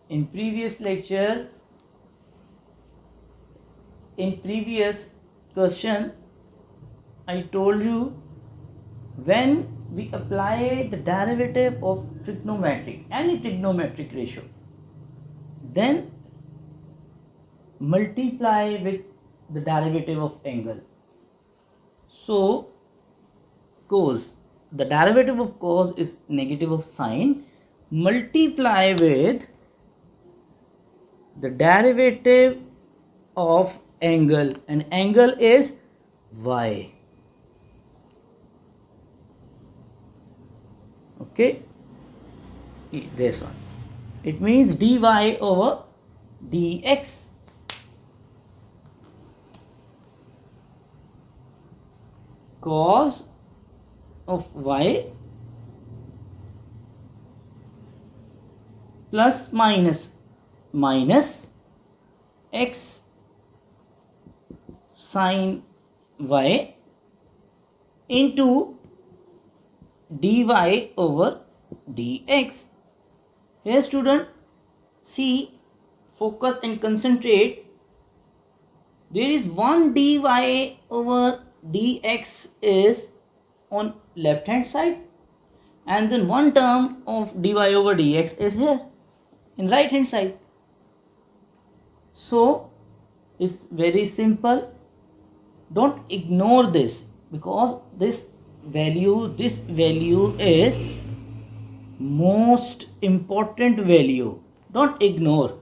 In previous lecture, in previous question, I told you when we apply the derivative of trigonometric, any trigonometric ratio, then multiply with the derivative of angle. So cos, the derivative of cos is negative of sine, multiply with the derivative of angle, and angle is y. Okay, this one, it means dy over dx. Cos of y plus minus x sin y into dy over dx. Here student, see, focus and concentrate. There is one dy over dx is on left hand side, and then one term of dy over dx is here in right hand side. So it's very simple. Don't ignore this, because this value is most important value. Don't ignore.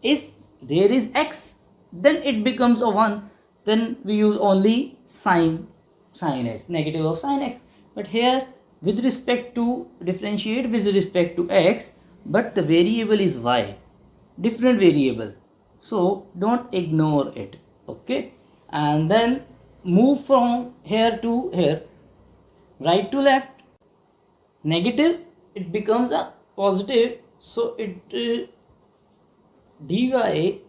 If there is x, then it becomes a 1, then we use only sine x, negative of sine x. But here, with respect to differentiate with respect to x, but the variable is y, different variable, so don't ignore it. Okay, and then move from here to here, right to left. Negative, it becomes a positive, so it dy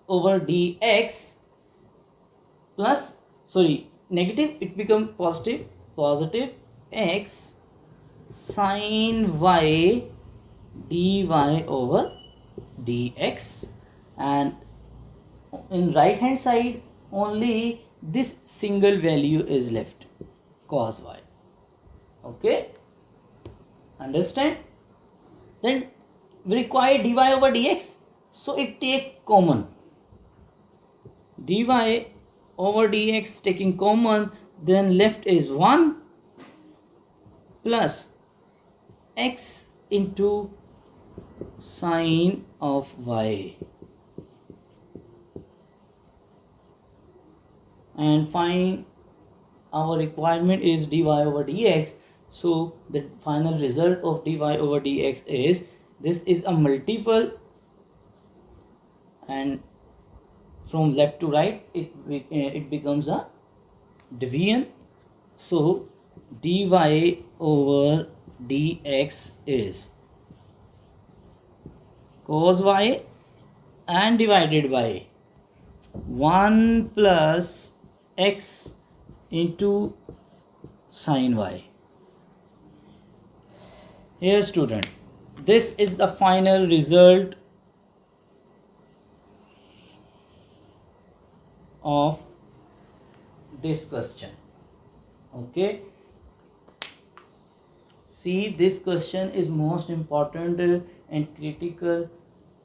over dx plus, sorry, negative, it becomes positive x sin y dy over dx, and in right hand side only this single value is left, cos y. Okay, understand? Then we require dy over dx, so it take common. Dy over dx taking common, then left is 1 plus x into sine of y, and find our requirement is dy over dx. So the final result of dy over dx is, this is a multiple, and from left to right it becomes a division. So dy over dx is cos y and divided by 1 plus x into sin y. Here student, this is the final result of this question. Okay, see, this question is most important and critical,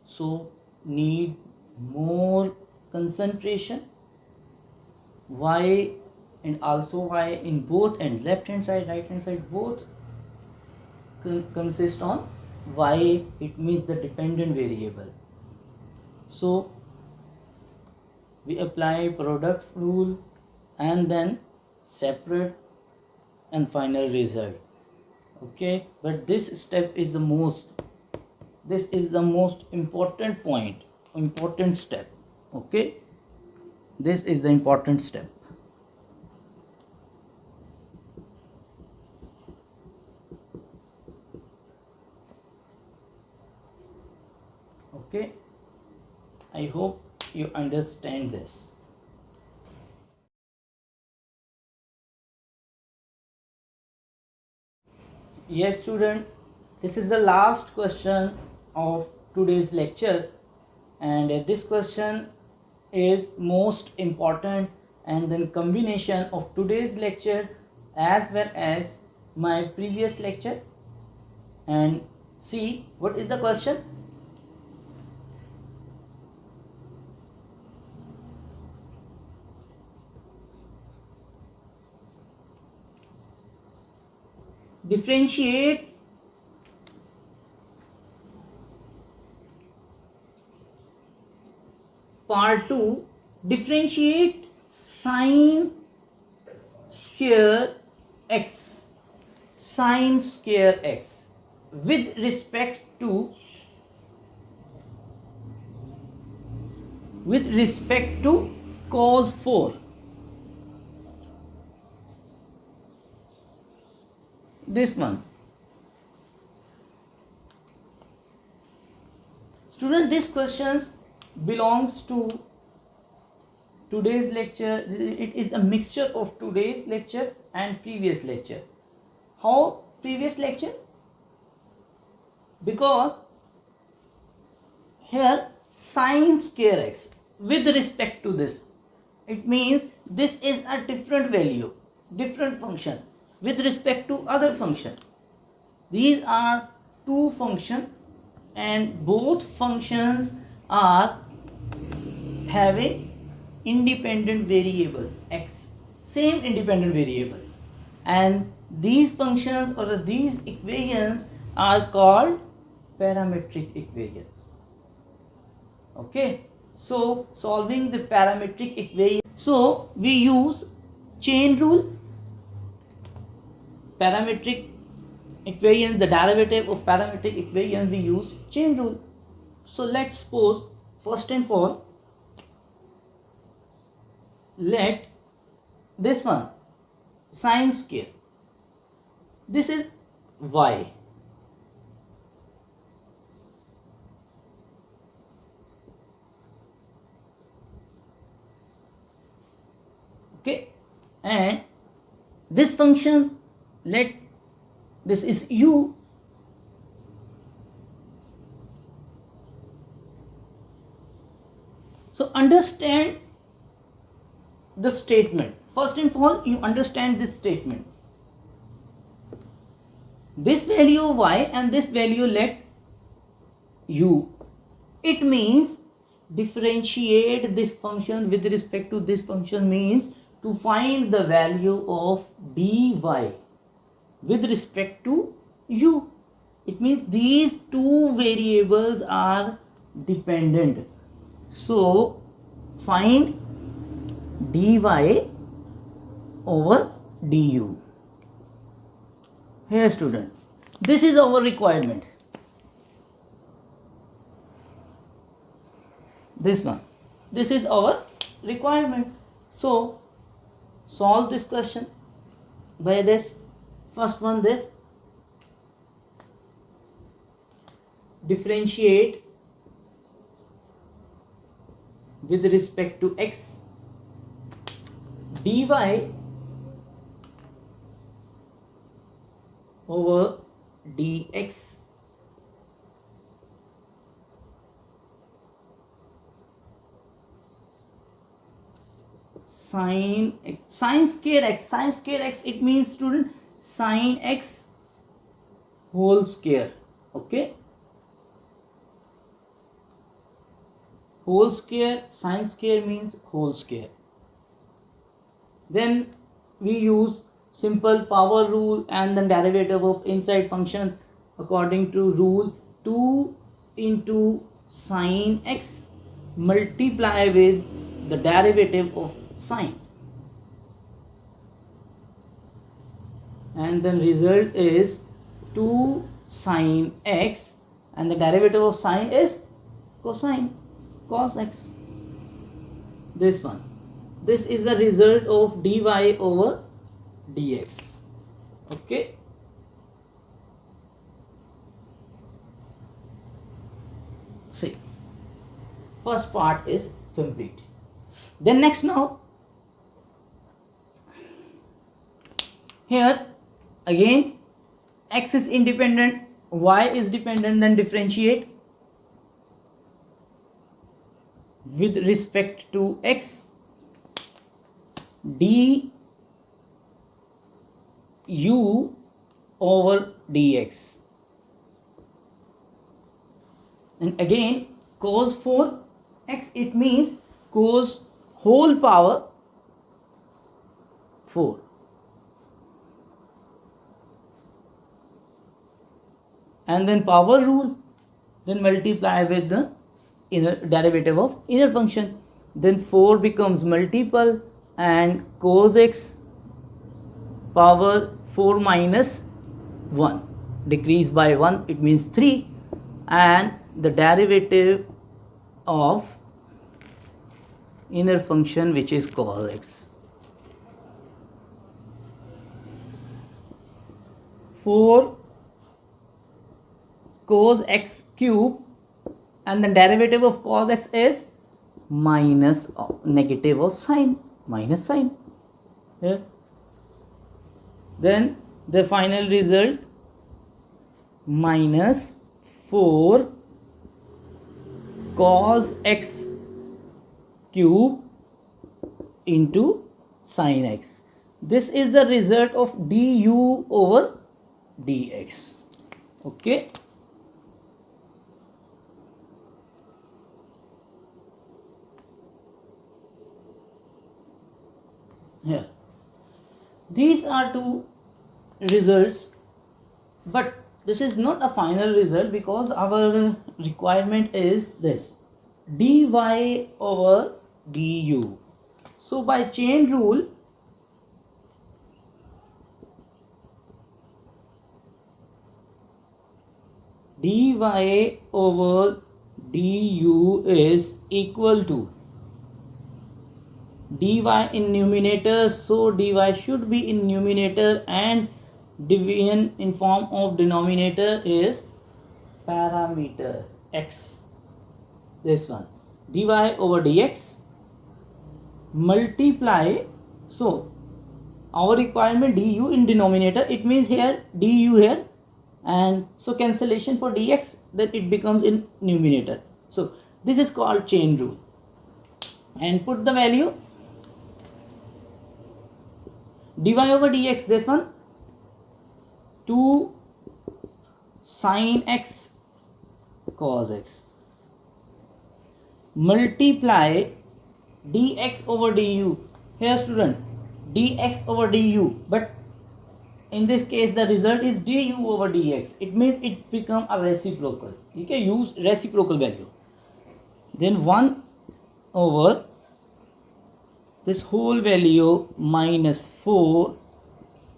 so need more concentration. Y and also y in both, and left hand side, right hand side, both consist on y, it means the dependent variable. So we apply product rule and then separate and final result. Okay, but this step is the most, this is the most important point, important step. Okay, this is the important step. Okay, I hope you understand this. Yes, student, this is the last question of today's lecture, and this question is most important, and then combination of today's lecture as well as my previous lecture. And see what is the question. Differentiate part 2, differentiate sine square x, sine square x with respect to cos 4. This one. Student, this question belongs to today's lecture. It is a mixture of today's lecture and previous lecture. How previous lecture? Because here sine square x with respect to this, it means this is a different value, different function with respect to other function. These are two functions, and both functions are having independent variable x, same independent variable, and these functions or these equations are called parametric equations. Okay, so solving the parametric equation, so we use chain rule. Parametric equation, the derivative of parametric equation, we use chain rule. So let's suppose, first and foremost, let this one sine square, this is y, okay, and this function, let this is u, so understand the statement. First and foremost, you understand this statement. This value y and this value let u. It means differentiate this function with respect to this function means to find the value of dy with respect to u. It means these two variables are dependent. So find dy over du. Here student, this is our requirement. This one, this is our requirement. So solve this question by this. First one, this differentiate with respect to x dy over dx sine square x. Sine square x, it means student sine x whole square. Okay, whole square, sine square means whole square. Then we use simple power rule and the derivative of inside function according to rule 2 into sine x multiply with the derivative of sine, and then result is 2 sine x and the derivative of sine is cosine, cos x. This one, this is the result of dy over dx. Okay, see first part is complete. Then next, now here again x is independent, y is dependent, then differentiate with respect to x, du over dx, and again cos 4x, it means cos whole power 4, and then power rule, then multiply with the inner derivative of inner function, then 4 becomes multiple, and cos x power 4 minus 1 decrease by 1, it means 3, and the derivative of inner function, which is cos x, 4 cos x cube, and the derivative of cos x is minus negative of sine, minus sine here. Then the final result minus 4 cos x cube into sin x. This is the result of du over dx. Okay. Here these are two results, but this is not a final result because our requirement is this dy over du. So by chain rule, dy over du is equal to dy in numerator, so dy should be in numerator, and division in form of denominator is parameter x, this one, dy over dx multiply, so our requirement du in denominator, it means here du here, and so cancellation for dx, then it becomes in numerator. So this is called chain rule, and put the value dy over dx, this one 2 sin x cos x multiply dx over du. Here student, dx over du, but in this case the result is du over dx, it means it become a reciprocal. You can use reciprocal value, then 1 over this whole value minus 4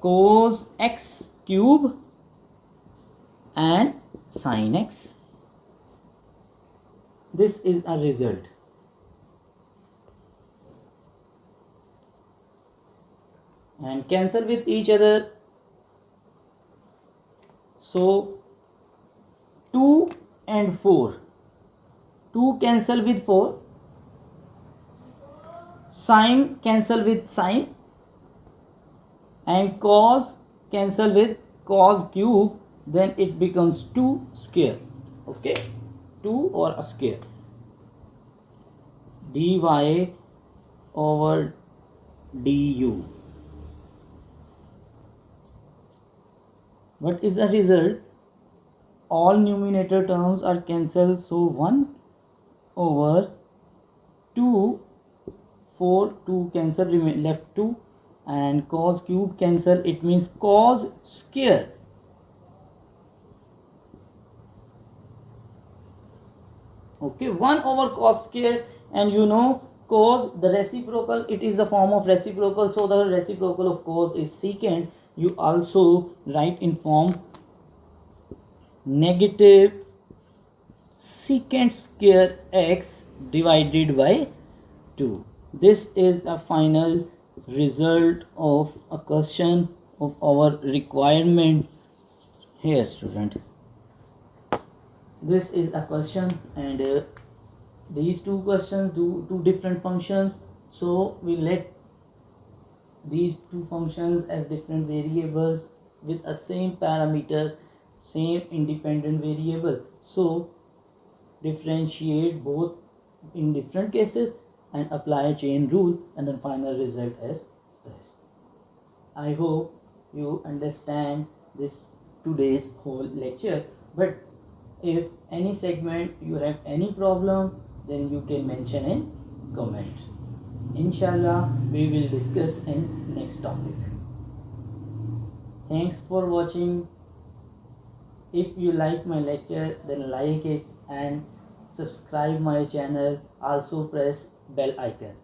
cos x cube and sin x. This is a result. And cancel with each other. So 2 and 4. 2 cancel with 4. Sine cancel with sine, and cos cancel with cos cube, then it becomes 2 square. Okay, 2 or a square. Dy over du. What is the result? All numerator terms are cancelled, so 1 over 2, 4, 2 cancel, remain left 2, and cos cube cancel, it means cos square. Okay, 1 over cos square, and you know cos, the reciprocal, it is the form of reciprocal, so the reciprocal of cos is secant. You also write in form negative secant square x divided by 2. This is a final result of a question of our requirement here, student. This is a question, and these two questions do two different functions, so we let these two functions as different variables with a same parameter, same independent variable. So differentiate both in different cases and apply a chain rule, and then final result is this. I hope you understand this today's whole lecture, but if any segment you have any problem, then you can mention in comment. Inshallah, we will discuss in next topic. Thanks for watching. If you like my lecture, then like it and subscribe my channel. Also press bell icon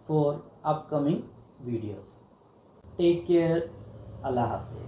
for upcoming videos. Take care. Allah Hafiz.